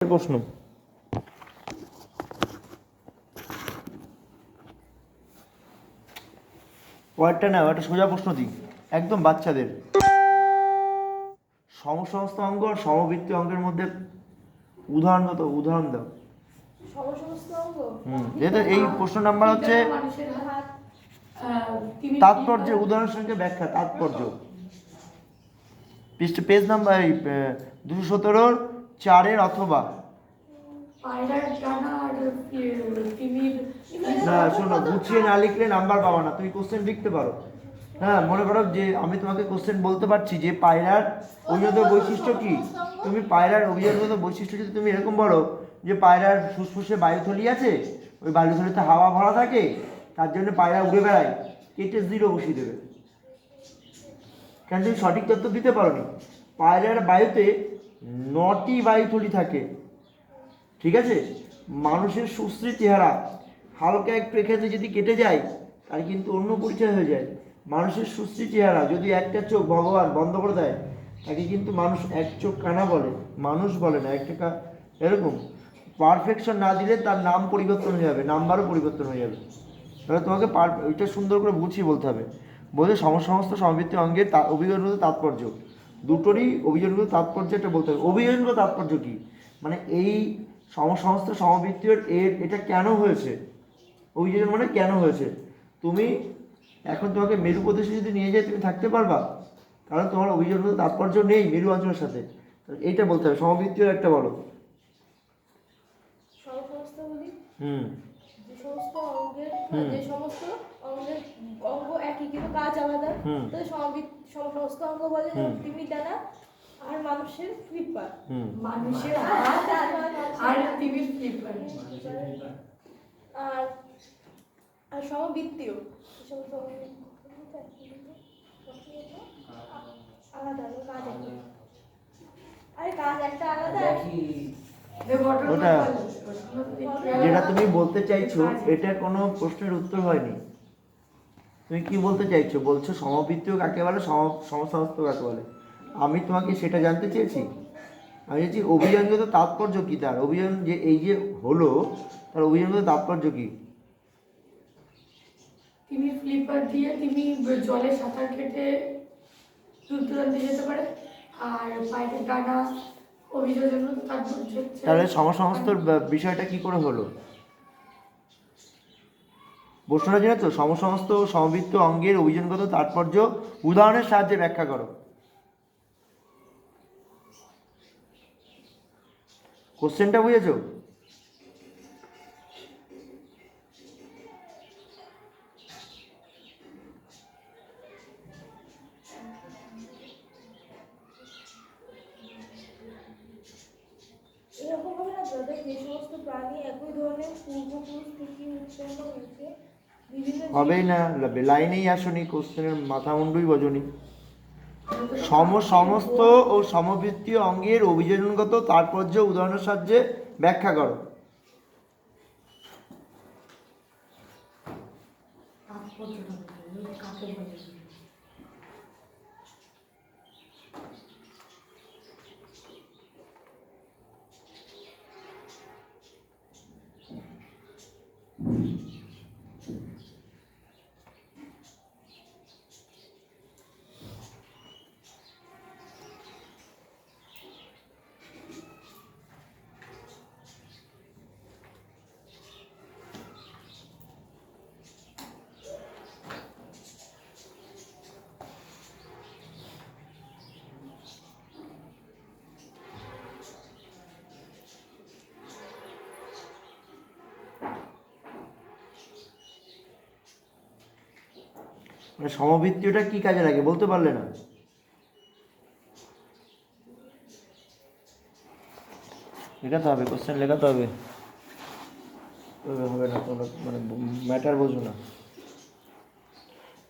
প্রশ্ন ওয়ার্ডটা না, একটা সোজা প্রশ্ন দিই একদম বাচ্চাদের। সমসমস্ত অঙ্গ আর সমবৃত্তীয় অঙ্গের মধ্যে উদাহরণ দাও। যেহেতু এই প্রশ্ন নাম্বার হচ্ছে তাৎপর্যের উদাহরণ সঙ্গে ব্যাখ্যা। তাৎপর্য পেজ নাম্বার 217 অথবা না, শোনো, গুছিয়ে না লিখলে নাম্বার পাবা না। তুমি কোশ্চেন লিখতে পারো। হ্যাঁ, মনে করো যে আমি তোমাকে কোশ্চেন বলতে পারছি যে পায়রার অভিজাত বৈশিষ্ট্য কি। তুমি পায়রার অভিজাত বৈশিষ্ট্য যদি তুমি এরকম বলো যে পায়রার ফুসফুসে বায়ুথলি আছে, ওই বায়ুথলিতে হাওয়া ভরা থাকে, তার জন্য পায়রা উড়ে বেড়ায়, কেটে 0 বসিয়ে দেবে। কেন? তুমি সঠিক তথ্য দিতে পারোনি। পায়রার বায়ুতে 9টি বায়ুথলি থাকে, ঠিক আছে। মানুষের সুশ্রী চেহারা হালকা একটু এখানে যদি কেটে যায় তার কিন্তু অন্য পরিচয় হয়ে যায়। মানুষের সুশ্রী চেহারা যদি একটা চোখ ভগবান বন্ধ করে দেয় তাকে কিন্তু মানুষ এক চোখ কানা বলে, মানুষ বলে না। একটা এরকম পারফেকশন না দিলে তার নাম পরিবর্তন হয়ে যাবে, নাম্বারও পরিবর্তন হয়ে যাবে। তাহলে তোমাকে ওইটা সুন্দর করে বুঝিয়ে বলতে হবে। বলতে সমস্ত সমবৃত্তীয় অঙ্গের অভিযোজনগত তাৎপর্য, দুটোরই অভিযোজনগত তাৎপর্য এটা বলতে হবে। অভিযোজনগত তাৎপর্য কি মানে এই সমস্ত সমবৃত্তীয় এটা কেন হয়েছে, অভিযোজন মানে কেন হয়েছে। তুমি এখন তোমাকে মেরু প্রদেশে যদি নিয়ে যায় তুমি থাকতে পারবা, কারণ তোমার অভিযোজনগত তাৎপর্য নেই মেরু অঞ্চলের সাথে। এইটা বলতে হবে। সমবৃত্তীয় একটা বলো। অঙ্গ একই কিন্তু কাজ আলাদা, তো সমস্ত অঙ্গ বলে টিভি ডানা আর মানুষের ফ্লিপার, মানুষের হাত আর টিভির ফ্লিপার, আর আর সমবৃত্তীয় আলাদা কাজ, আরে কাজ একটা আলাদা। ওটা যেটা তুমি বলতে চাইছো এটা কোনো প্রশ্নের উত্তর হয়নি। তুমি কি বলতে চাইছো? বলছো সমবৃত্তীয় কাকে বলে, সমসমস্ত কাকে বলে। আমি তোমাকে সেটা জানতে চেয়েছি। আমি বলছি অভিযানগত তাৎপর্য কি, তার অভিযান যে এই যে হলো তার অভিযানগত তাৎপর্য কি। তিনি ফ্লিপার দিয়ে তিনি জলে সাঁতার কেটে দূর দূরান্তে যেতে পারে, আর পায়ের ডানা অভিযোজনগত তাৎপর্য। তাহলে সমসমস্ত বিষয়টা কি করে হলো? প্রশ্নটা জানো তো, সমসমস্ত সমবৃত্ত অঙ্গের অভিযানগত তাৎপর্য উদাহরণের সাহায্যে ব্যাখ্যা করো। কোশ্চেনটা বুঝেছো? এরকম হবে না যাদের যে সমস্ত প্রাণী একই ধরনের পূর্বপুরুষ থেকে উৎপন্ন হয়েছে হবেই না, লাইনেই আসনি, কোশ্চেনের মাথা মুন্ডুই বজনি। সমস্ত ও সমবৃত্তীয় অঙ্গের অভিযোজনগত তাৎপর্য উদাহরণের সাহায্যে ব্যাখ্যা করো। মানে সমবৃত্তীয়টা কি কাজে লাগে বলতে পারলে না? লেখাতে হবে, কোশ্চেন লেখাতে হবে। হবে না কোনো মানে ম্যাটার বোঝো না,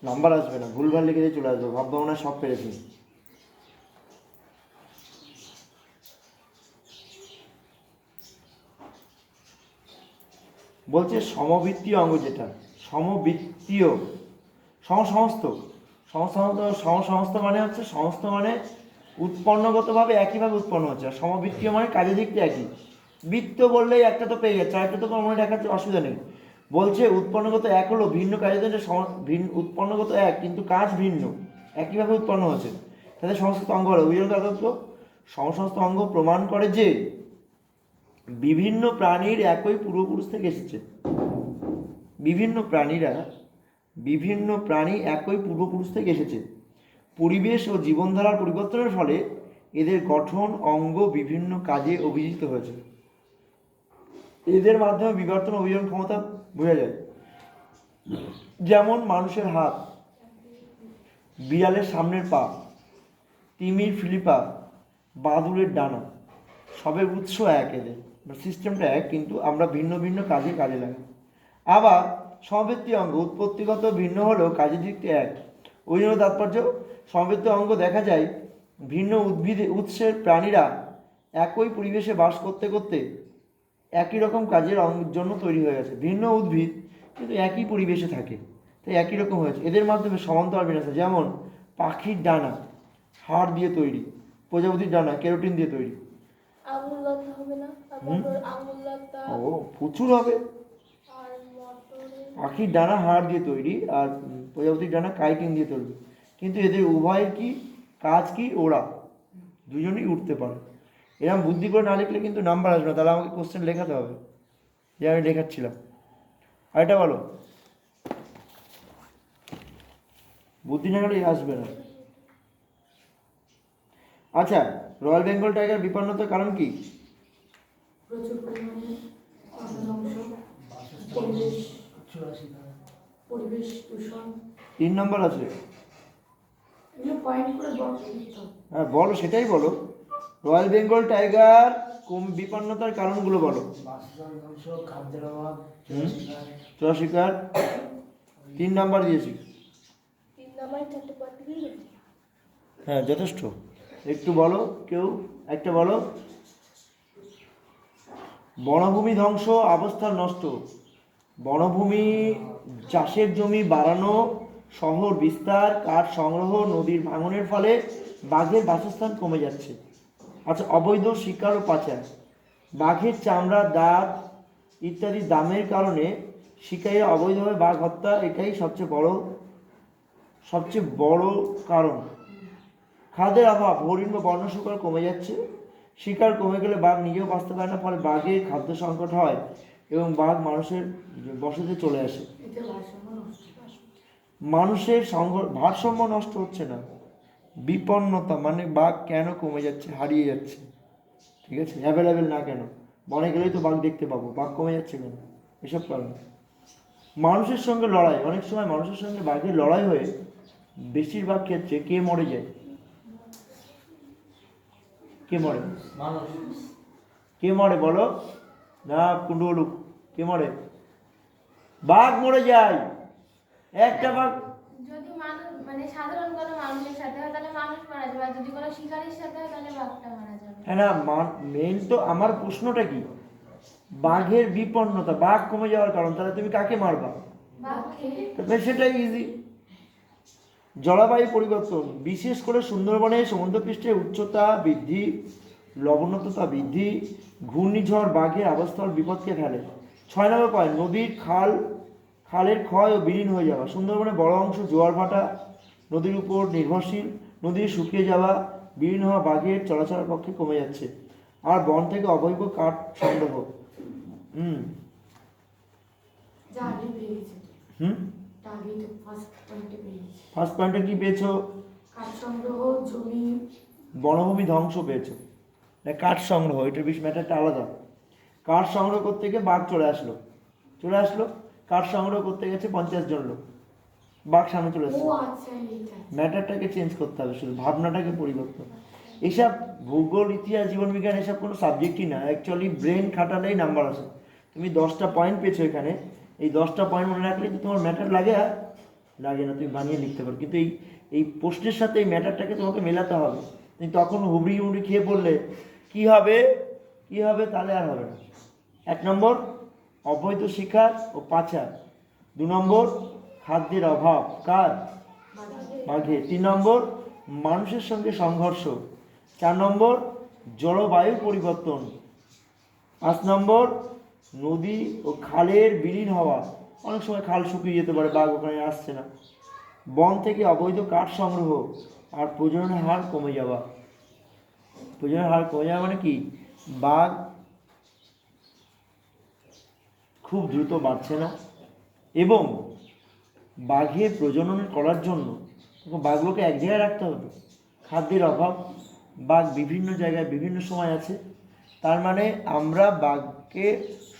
নাম্বার আসবে না, ভুলভাল লিখে দিয়ে চলে আসবে, ভাববো না সব পেরেছি। বলছে সমবৃত্তীয় অঙ্গ যেটা সমবৃত্তীয় সমসমস্ত সমসমস্ত মানে হচ্ছে সমস্ত মানে উৎপন্নগতভাবে একইভাবে উৎপন্ন হচ্ছে, আর সমবৃত্তীয় মানে কাজের দিক থেকে একই। বৃত্ত বললেই একটা তো পেয়ে যাচ্ছে, আরেকটা তো তোমার মনে রাখার অসুবিধা নেই। বলছে উৎপন্নগত এক হলো ভিন্ন কাজের জন্য উৎপন্নগত এক কিন্তু কাজ ভিন্ন, একইভাবে উৎপন্ন হচ্ছে, তাদের সমস্ত অঙ্গ হলো অভিযোগ তত্ত্ব। সমস্ত অঙ্গ প্রমাণ করে যে বিভিন্ন প্রাণীর একই পূর্বপুরুষ থেকে এসেছে। বিভিন্ন প্রাণী একই পূর্বপুরুষ থেকে এসেছে। পরিবেশ ও জীবনধারার পরিবর্তনের ফলে এদের গঠন অঙ্গ বিভিন্ন কাজে অভিজিত হয়েছে। এদের মাধ্যমে বিবর্তন অভিযোজন ক্ষমতা বোঝা যায়। যেমন মানুষের হাত, বিড়ালের সামনের পা, তিমির ফিলিপা, বাদুড়ের ডানা, সবের উৎস এক, এদের সিস্টেমটা এক, কিন্তু আমরা ভিন্ন ভিন্ন কাজে লাগাই। আবার সমবৃত্তি অঙ্গ উৎপত্তিগত ভিন্ন হলেও কাজের দিক থেকে এক। ওই জন্য তাৎপর্য সমবৃত্তি অঙ্গ দেখা যায় ভিন্ন উৎসের প্রাণীরা একই পরিবেশে বাস করতে করতে একই রকম কাজের জন্য তৈরি হয়ে গেছে। ভিন্ন উদ্ভিদ কিন্তু একই পরিবেশে থাকে, তাই একই রকম হয়েছে। এদের মাধ্যমে সমান্তরাল বিন্যাস, যেমন পাখির ডানা হাড় দিয়ে তৈরি, প্রজাপতির ডানা কেরোটিন দিয়ে তৈরি। আঙুললতা হবে না? আঙুললতা ও প্রচুর হবে। আর মটরের পাখির ডানা হাড় দিয়ে তৈরি আর প্রজাপতির ডানা কাইটিন দিয়ে তৈরি, কিন্তু এদের উভয়ের কি কাজ কি, ওরা দুজনেই উঠতে পারে। এরকম বুদ্ধি করে না লিখলে কিন্তু নাম্বার আসবে না, তাহলে আমাকে কোশ্চেন লেখাতে হবে, যে আমি লেখাচ্ছিলাম। আর এটা বলো, বুদ্ধি না গেলে আসবে না। আচ্ছা, রয়্যাল বেঙ্গল টাইগার বিপন্নতার কারণ কি? প্রচুর পরিমাণে অর্থধ্বংস, পরিবেশ দূষণ। 3 নম্বর আছে। এগুলো পয়েন্ট করে বলতে। হ্যাঁ বলো, সেটাই বলো। রয়্যাল বেঙ্গল টাইগার বিপন্নতার কারণগুলো বলো। খাদ্যের অভাব, চোরা শিকার 3 নাম্বার দিয়েছি। 3 নাম্বার 4টে পয়েন্ট দিয়ে হ্যাঁ যথেষ্ট। একটু বলো, কেউ একটা বলো। বনভূমি ধ্বংস, অবস্থান নষ্ট। বনভূমি, চাষের জমি বাড়ানো, শহর বিস্তার, কাঠ সংগ্রহ, নদীর ভাঙনের ফলে বাঘের বাসস্থান কমে যাচ্ছে। আচ্ছা, অবৈধ শিকার ও পাচার। বাঘের চামড়া, দাঁত ইত্যাদি দামের কারণে শিকারীরা অবৈধভাবে বাঘ হত্যা, এটাই সবচেয়ে বড় কারণ। খাদ্যের অভাব, হরিণ বা বন্য শিকার কমে যাচ্ছে। শিকার কমে গেলে বাঘ নিজেও বাঁচতে পারে না, ফলে বাঘের খাদ্য সংকট হয় এবং বাঘ মানুষের বসতিতে চলে আসে। এতে ভারসাম্য নষ্ট। মানুষের ভারসাম্য নষ্ট হচ্ছে না, বিপন্নতা মানে বাঘ কেন কমে যাচ্ছে, হারিয়ে যাচ্ছে। ঠিক আছে, অ্যাভেলেবেল না কেন, বনে গেলেই তো বাঘ দেখতে পাবো, বাঘ কমে যাচ্ছে কেন, এসব কারণ। মানুষের সঙ্গে লড়াই, অনেক সময় মানুষের সঙ্গে বাঘের লড়াই হয়ে বেশিরভাগ ক্ষেত্রে কে মরে যায়? কে মরে? কে মরে বলো না, কুন্ডু বলুক, কে মরে? বাঘ মরে যায়। একটা বাঘ যদি মানুষ মানে সাধারণ কোনো মানুষের সাথে হয় তাহলে মানুষ মারা যাবে, আর যদি কোনো শিকারীর সাথে হয় তাহলে বাঘটা মারা যাবে। হ্যাঁ না, মেন তো আমার প্রশ্নটা কি, বাঘের বিপন্নতা, বাঘ কমে যাওয়ার কারণ, তাহলে তুমি কাকে মারবা? বাঘকে। সেটাই ইজি। জলবায়ু পরিবর্তন, বিশেষ করে সুন্দরবনে সমুদ্রপৃষ্ঠের উচ্চতা বৃদ্ধি, লবণাক্ততা বৃদ্ধি, ঘূর্ণিঝড় বাঘের আবাসস্থল বিপদকে ফেলে। 6 নম্বর পয়েন্ট, নদীর খালের ক্ষয় ও বিলীন হয়ে যাওয়া। সুন্দরবনে বড় অংশ জোয়ার ভাটা, নদীর উপর নির্ভরশীল, নদী শুকিয়ে যাওয়া, বিলীন হওয়া বাঘের চলাচলের পক্ষে কমে যাচ্ছে। আর বন থেকে অবৈধ কাঠ সংগ্রহ। যা আগে পেয়ে গেছে। আগে তো ফার্স্ট পয়েন্টে পেয়ে গেছে। ফার্স্ট পয়েন্টে কি পেয়েছো? কাঠ সংগ্রহ, জমি, বনভূমি ধ্বংস পেয়েছো। কাঠ সংগ্রহ, এটার বেশ ম্যাটারটা আলাদা। কাঠ সংগ্রহ করতে গিয়ে বাঘ চলে আসলো। কাঠ সংগ্রহ করতে গেছে 50 জন লোক, বাঘ সামনে চলে ও আসছে। আচ্ছা এইটা। ম্যাটারটাকে চেঞ্জ করতে হবে, শুধু ভাবনাটাকে পরিবর্তন। এসব ভূগোল, ইতিহাস, জীবনবিজ্ঞান এসব কোনো সাবজেক্টই না, অ্যাকচুয়ালি ব্রেন খাটালেই নাম্বার আসে। তুমি 10টা পয়েন্ট পেয়েছো এখানে, এই 10টা পয়েন্ট মনে রাখলে তো তোমার ম্যাটার লাগে, আর লাগে না, তুমি বানিয়ে লিখতে পারো। কিন্তু এই প্রশ্নের সাথে এই ম্যাটারটাকে তোমাকে মেলাতে হবে। তুমি তখন হুবড়ি হুবড়ি খেয়ে পড়লে কি হবে, তাহলে আর হবে না। 1 নম্বর অবৈধ শিকার ও পাচার। 2 নম্বর খাদ্যের অভাব, কার? বাঘের। 3 নম্বর মানুষের সঙ্গে সংঘর্ষ। 4 নম্বর জলবায়ু পরিবর্তন। 5 নম্বর, নদী ও খালের বিলীন হওয়া, অনেক সময় খাল শুকিয়ে যেতে পারে, বাঘ ওখানে আসছে না। বন থেকে অবৈধ কাঠ সংগ্রহ আর প্রজননের হার কমে যাওয়া। প্রজননের হার কমে যাওয়া মানে কি, বাঘ খুব দ্রুত বাড়ছে না, এবং বাঘের প্রজনন করার জন্য বাঘগুলোকে এক জায়গায় রাখতে হবে, খাদ্যের অভাব, বাঘ বিভিন্ন জায়গায় বিভিন্ন সময় আছে, তার মানে আমরা বাঘকে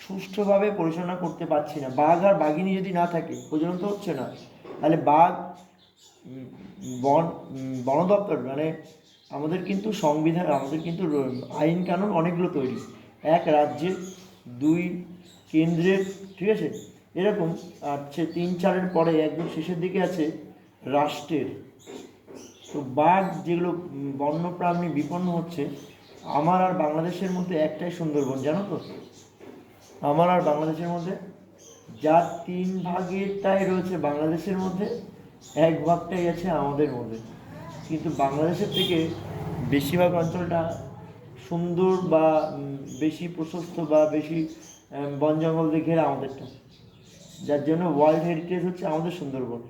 সুষ্ঠুভাবে পরিচালনা করতে পারছি না। বাঘ আর বাঘিনী যদি না থাকে, প্রজনন তো হচ্ছে না, তাহলে বাঘ বন দপ্তর মানে আমাদের কিন্তু সংবিধান, আমাদের কিন্তু আইন কানুন অনেকগুলো তৈরি, 1 রাজ্যের, 2 কেন্দ্রের, ঠিক আছে, এরকম আছে 3-4-এর পরে একদম শেষের দিকে আছে রাষ্ট্রের। তো বাঘ যেগুলো বন্যপ্রাণী বিপন্ন হচ্ছে, আমার আর বাংলাদেশের মধ্যে একটাই সুন্দরবন, জানো তো? আমার আর বাংলাদেশের মধ্যে যার 3 ভাগেরটাই রয়েছে বাংলাদেশের মধ্যে, 1 ভাগটাই আছে আমাদের মধ্যে। কিন্তু বাংলাদেশের থেকে বেশিরভাগ অঞ্চলটা সুন্দর বা বেশি প্রশস্ত বা বেশি বন জঙ্গল দিয়ে ঘেরা আমাদেরটা, যার জন্য ওয়ার্ল্ড হেরিটেজ হচ্ছে আমাদের সুন্দরবন,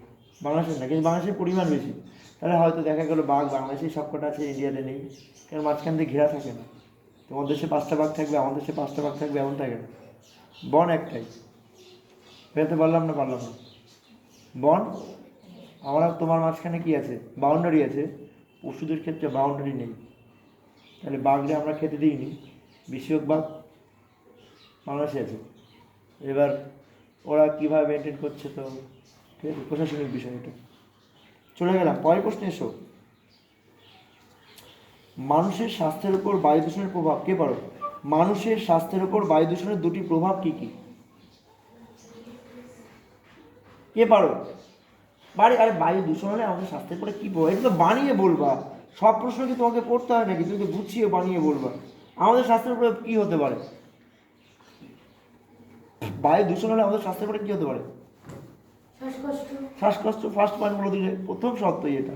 বাংলাদেশের না। কিন্তু বাংলাদেশের পরিমাণ বেশি, তাহলে হয়তো দেখা গেলো বাঘ বাংলাদেশে সবকটা আছে, ইন্ডিয়াতে নেই, কারণ মাঝখান দিয়ে ঘেরা থাকে না। তোমার দেশে 5টা বাঘ থাকবে, আমাদের দেশে 5টা বাঘ থাকবে, এমন থাকে না। বন একটাই, ফেলতে পারলাম না। বন আমার আর তোমার মাঝখানে কি আছে, বাউন্ডারি আছে, পশুদের ক্ষেত্রে বাউন্ডারি নেই। তাহলে বাঘরে আমরা খেতে দিইনি, বেশিরভাগ বাঘ বাংলাদেশে আছে। এবার ওরা কীভাবে মেনটেন করছে, তো ঠিক আছে, প্রশাসনিক বিষয় এটা। চলে গেলাম পরের প্রশ্নে। এসো, মানুষের স্বাস্থ্যের উপর বায়ু দূষণের প্রভাব, কে পারো? মানুষের স্বাস্থ্যের উপর বায়ু দূষণের 2টি প্রভাব কি কি, কে পারো? আরে বায়ু দূষণ হলে আমাদের স্বাস্থ্যের উপরে কী প্রভাব, এটা তো বানিয়ে বলবা। সব প্রশ্ন কি তোমাকে পড়তে হয় নাকি? তুমি তো গুছিয়ে বানিয়ে বলবা আমাদের স্বাস্থ্যের উপরে কী হতে পারে। বায়ু দূষণ হলে আমাদের স্বাস্থ্যের উপরে কী হতে পারে? শ্বাসকষ্ট। ফার্স্ট পয়েন্ট বলে দিলে, প্রথম শর্তই এটা।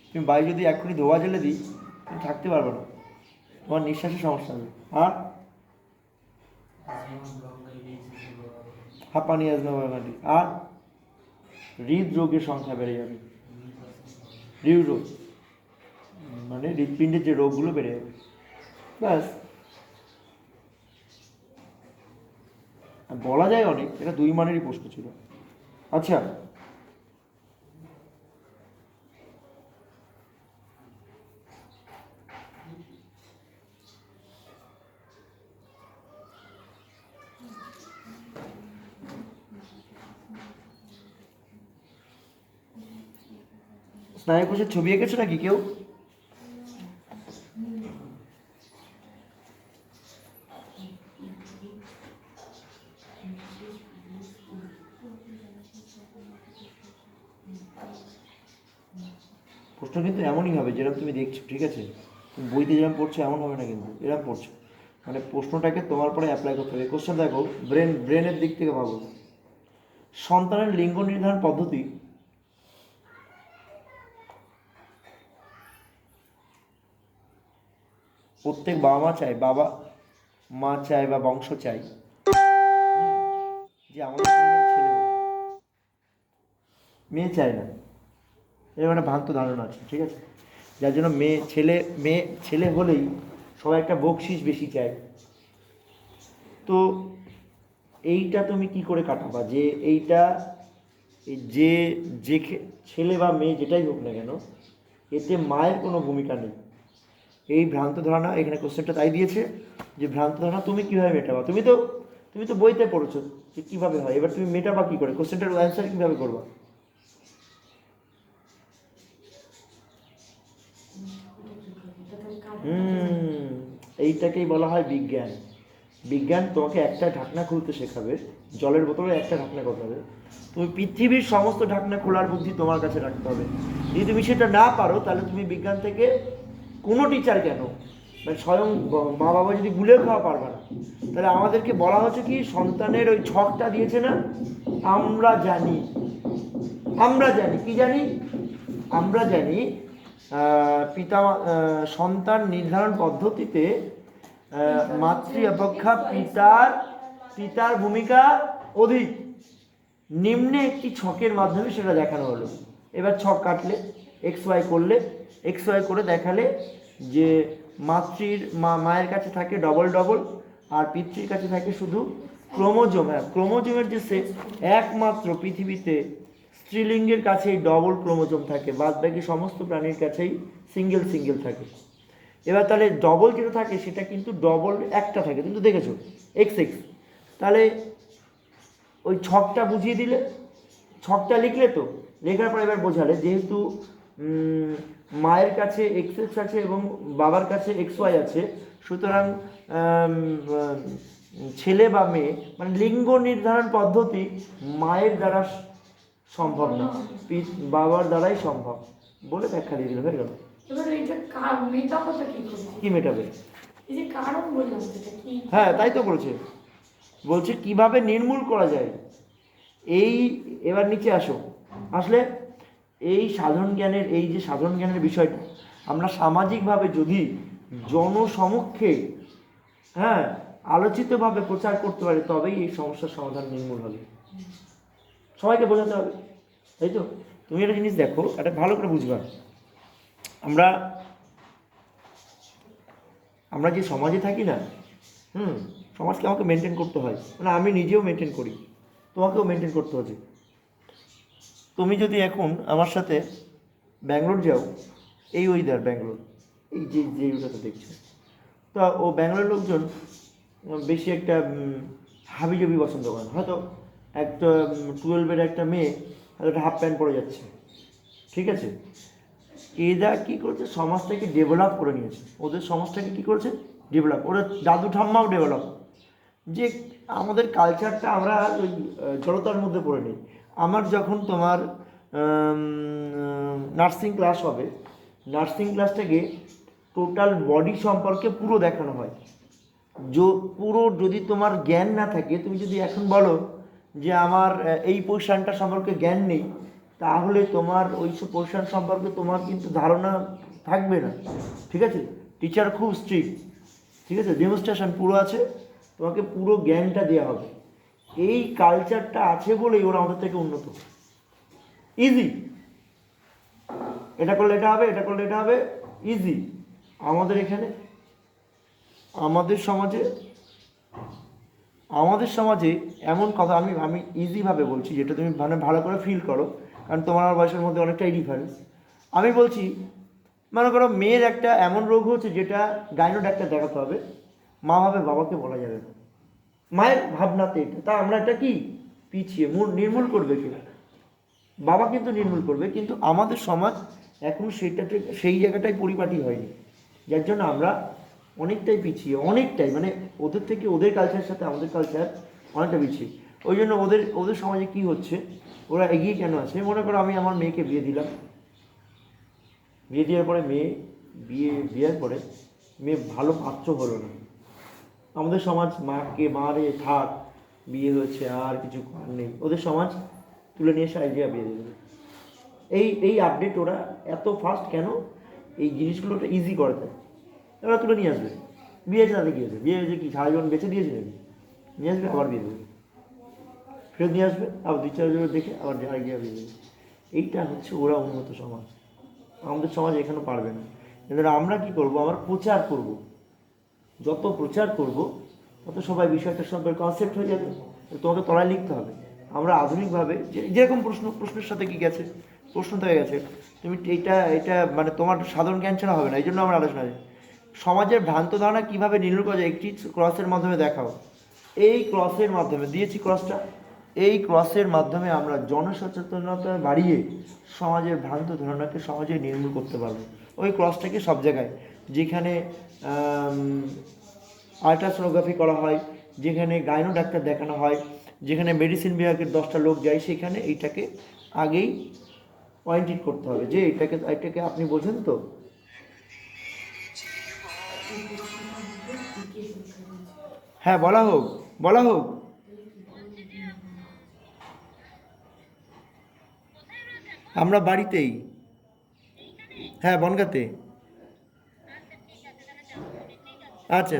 তুমি বায়ু যদি এক্ষুনি ধোয়া জেলে দিই, তুমি থাকতে পারবে না, তোমার নিঃশ্বাসের সমস্যা হবে, আর হাঁপানি, অ্যাজমা, বাগানি, আর হৃদরোগের সংখ্যা বেড়ে যাবে। হৃদরোগ মানে হৃদপিণ্ডের যে রোগগুলো বেড়ে যাবে, ব্যাস। বলা যায় অনেক, এটা 2 মানেরই প্রশ্ন ছিল। আচ্ছা, স্নায়ুকোষের ছবি এঁকেছো নাকি কেউ? প্রশ্ন কিন্তু এমনই হবে যেরকম তুমি দেখছো, ঠিক আছে? তুমি বইতে যেরকম পড়ছো এমন হবে না, কিন্তু এরকম পড়ছো, মানে প্রশ্নটাকে তোমার পরে অ্যাপ্লাই করতে হবে। কোশ্চেন দেখো, ব্রেনের দিক থেকে ভাবো। সন্তানের লিঙ্গ নির্ধারণ পদ্ধতি প্রত্যেক বাবা মা চায় বা বংশ চায় যে আমাদের ছেলে হোক, মেয়ে চায় না, এরকম একটা ভ্রান্ত ধারণা আছে, ঠিক আছে? যার জন্য মেয়ে ছেলে হলেই সবাই একটা বকশিস বেশি চায়। তো এইটা তুমি কি করে কাটাবা, যে এইটা যে ছেলে বা মেয়ে যেটাই হোক না কেন, এতে মায়ের কোনো ভূমিকা নেই, এই ভ্রান্ত ধারণা। এখানে কোশ্চেনটা তাই দিয়েছে যে ভ্রান্ত ধারণা তুমি কীভাবে মেটাবা। তুমি তো বইতে পড়েছো যে কীভাবে হয়, এবার তুমি মেটাবা কী করে, কোশ্চেনটার অ্যান্সার কীভাবে করবা? এইটাকেই বলা হয় বিজ্ঞান। বিজ্ঞান তোমাকে একটা ঢাকনা খুলতে শেখাবে, জলের বোতলে একটা ঢাকনা করতে হবে। তুমি পৃথিবীর সমস্ত ঢাকনা খোলার বুদ্ধি তোমার কাছে রাখতে হবে। যদি তুমি সেটা না পারো, তাহলে তুমি বিজ্ঞান থেকে কোনো টিচার কেন, মানে স্বয়ং মা বাবা যদি গুলেও খাওয়া পারবে না। তাহলে আমাদেরকে বলা হচ্ছে কি, সন্তানের ওই ছকটা দিয়েছে না, আমরা জানি কি জানি, আমরা জানি সন্তান নির্ধারণ পদ্ধতিতে মাতৃ অপেক্ষা পিতার ভূমিকা অধিক। নিম্নে একটি ছকের মাধ্যমে সেটা দেখানো হলো। এবার ছক কাটলে এক্স ওয়াই করে দেখালে যে মায়ের কাছে থাকে ডবল ডবল, আর পিতৃর কাছে থাকে শুধু ক্রোমোজোম। হ্যাঁ, ক্রোমোজোমের যে সে একমাত্র পৃথিবীতে স্ত্রীলিঙ্গের কাছেই ডবল ক্রোমোজোম থাকে, বাদ বাকি সমস্ত প্রাণীর কাছেই সিঙ্গেল থাকে। এবার তাহলে ডবল যেটা থাকে সেটা কিন্তু ডবল একটা থাকে, কিন্তু দেখেছো এক্স। তাহলে ওই ছকটা বুঝিয়ে দিলে, ছকটা লিখলে তো, লেখার পর এবার বোঝালে যেহেতু মায়ের কাছে এক্স আছে এবং বাবার কাছে এক্স ওয়াই আছে, সুতরাং ছেলে বা মেয়ে মানে লিঙ্গ নির্ধারণ পদ্ধতি মায়ের দ্বারা সম্ভব না, বাবার দ্বারাই সম্ভব বলে ব্যাখ্যা দিয়ে দিল, হয়ে গেল। এবার এইটা মেটাবোটা কি করবে? কি মেটাবে? এই যে কারণ বললাম সেটা কি? হ্যাঁ, তাই তো বলছে কিভাবে নির্মূল করা যায়। এবার নিচে আসলে এই সাধারণ জ্ঞানের বিষয়টা আমরা সামাজিকভাবে যদি জনসমক্ষে আলোচিতভাবে প্রচার করতে পারি, তবেই এই সমস্যার সমাধান নির্মূল হবে। সবাইকে বোঝাতে হবে, তাই তো? তুমি একটা জিনিস দেখো, এটা ভালো করে বুঝবা। আমরা যে সমাজে থাকি না, সমাজকে আমাকে মেনটেন করতে হয়, মানে আমি নিজেও মেনটেন করি, তোমাকেও মেনটেন করতে হবে। তুমি যদি এখন আমার সাথে ব্যাঙ্গালোর যাও, এই ওয়েদার ব্যাঙ্গালোর, এই যে ওইটাতে দেখছো, তো ও ব্যাঙ্গালোর লোকজন বেশি একটা হাবিজাবি পছন্দ করে না। হয়তো একটা 12-এর একটা মেয়ে হয়তো একটা হাফ প্যান্ট পরে যাচ্ছে, ঠিক আছে? এরা কী করছে, সমাজটাকে ডেভেলপ করে নিয়েছে, ওদের সমাজটাকে কী করেছে, ডেভেলপ। ওরা দাদু ঠাম্মাও ডেভেলপ, যে আমাদের কালচারটা আমরা ওই জড়তার মধ্যে পড়ে নিই। আমার যখন তোমার নার্সিং ক্লাস হবে, নার্সিং ক্লাসটাকে টোটাল বডি সম্পর্কে পুরো দেখানো হয়। পুরো যদি তোমার জ্ঞান না থাকে, তুমি যদি এখন বলো যে আমার এই পজিশানটা সম্পর্কে জ্ঞান নেই, তাহলে তোমার ওই সব পজিশান সম্পর্কে তোমার কিন্তু ধারণা থাকবে না, ঠিক আছে? টিচার খুব স্ট্রিক্ট, ঠিক আছে? ডেমনস্ট্রেশন পুরো আছে, তোমাকে পুরো জ্ঞানটা দেওয়া হবে। এই কালচারটা আছে বলেই ওরা আমাদের থেকে উন্নত। ইজি, এটা করলে এটা হবে, এটা করলে এটা হবে, ইজি। আমাদের এখানে আমাদের সমাজে এমন কথা, আমি ইজিভাবে বলছি, যেটা তুমি মানে ভালো করে ফিল করো, কারণ তোমার আমার বয়সের মধ্যে অনেকটাই ডিফারেন্স। আমি বলছি, মনে করো মেয়ের একটা এমন রোগ হচ্ছে যেটা গাইনো ডাক্তার দেখাতে হবে, মা ভাবে বাবাকে বলা যাবে না, মায়ের ভাবনাতে এটা। তা আমরা এটা কি পিছিয়ে নির্মূল করবে কি? বাবা কিন্তু নির্মূল করবে, কিন্তু আমাদের সমাজ এখন সেই জায়গাটাই পরিপাটি হয়নি, যার জন্য আমরা অনেকটাই পিছিয়ে, অনেকটাই, মানে ওদের থেকে ওদের কালচারের সাথে আমাদের কালচার অনেকটা পিছিয়ে। ওই জন্য ওদের সমাজে কি হচ্ছে, ওরা এগিয়ে কেন আছে? মনে করো আমি আমার মেয়েকে বিয়ে দিলাম, বিয়ে দেওয়ার পরে বিয়ের পরে মেয়ে ভালো পাত্র হলো না, আমাদের সমাজ মারে থাক, বিয়ে হয়েছে আর কিছু করার নেই, ওদের সমাজ তুলে নিয়ে এসে আইডিয়া বিয়ে দেবে। এই আপডেট ওরা এত ফাস্ট কেন? এই জিনিসগুলোটা ইজি করে দেয়, ওরা তুলে নিয়ে আসবে। বিয়ে হয়েছে তাদের কী হয়েছে, বিয়ে হয়েছে কি সারা জীবন বেঁচে দিয়েছে নাকি? নিয়ে আসবে, আবার বিয়ে দেবে, ফেরত নিয়ে আসবে, আবার 2-4 বছর দেখে আবার আইডিয়া বিয়ে দেবে। এইটা হচ্ছে ওরা উন্নত সমাজ। আমাদের সমাজ এখানে পারবে না। এবার আমরা কি করব? আমরা প্রচার করব, যত প্রচার করব তত সবাই বিষয়টা সম্পর্কে কনসেপ্ট হয়ে যাবে। তোমাকে তলায় লিখতে হবে। আমরা আধুনিকভাবে যেরকম প্রশ্নের সাথে কি গেছে, প্রশ্ন তো হয়ে গেছে, তুমি এটা মানে তোমার সাধারণ জ্ঞান ছাড়া হবে না। এই জন্য আমরা আলোচনা করি সমাজের ভ্রান্ত ধারণা কীভাবে নির্মূল করা যায়, একটি ক্রসের মাধ্যমে দেখাও। এই ক্রসের মাধ্যমে দিয়েছি ক্রসটা, এই ক্রসের মাধ্যমে আমরা জনসচেতনতা বাড়িয়ে সমাজের ভ্রান্ত ধারণাকে সমাজে নির্মূল করতে পারবো। ওই ক্রসটাকে সব জায়গায়, যেখানে আল্ট্রাসোনোগ্রাফি করা হয়, যেখানে গাইনো ডাক্তার দেখানো হয়, যেখানে মেডিসিন বিভাগের 10টা লোক যায়, সেখানে এইটাকে আগেই পয়েন্টেড করতে হবে যে এটাকে আপনি বোঝেন তো। হ্যাঁ, বলা হোক। আমরা বাড়িতেই, হ্যাঁ, বনগাঁতে। আচ্ছা।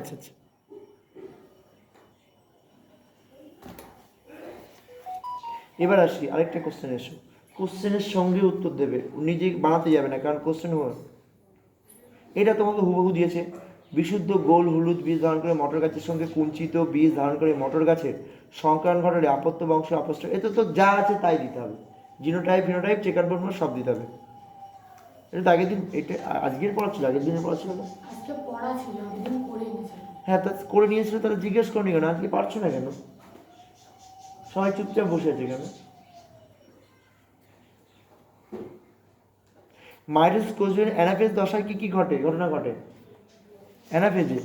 এবার আসি আরেকটা কোশ্চেন এসো, কোশ্চেনের সঙ্গে উত্তর দেবে, নিজে বানাতে যাবে না, কারণ কোশ্চেন এটা তোমাকে হুবহু দিয়েছে। বিশুদ্ধ গোল হলুদ বীজ ধারণ করে মটর গাছের সঙ্গে কুঞ্চিত বীজ ধারণ করে মটর গাছের সংক্রাণ ঘটলে আপত্য বংশ অপষ্ট, এতে তো যা আছে তাই দিতে হবে, জিনোটাইপ ফিনোটাইপ চেকার বোর্ড সব দিতে হবে। এটা তো আগের দিন, এটা আজকের পড়া ছিল, আগের দিনের পড়া ছিল না? আজকে পড়া ছিল, আগের দিন করে এনেছিলাম। হ্যাঁ, তা করে নিয়েছিল, তারা জিজ্ঞেস করনি কেন আজকে পারছো না কেন? সবাই চুপচাপ বসে আছে কেন? মাইটোসিস কোষের অ্যানাফেজ দশায় কি কি ঘটনা ঘটে অ্যানাফেজে?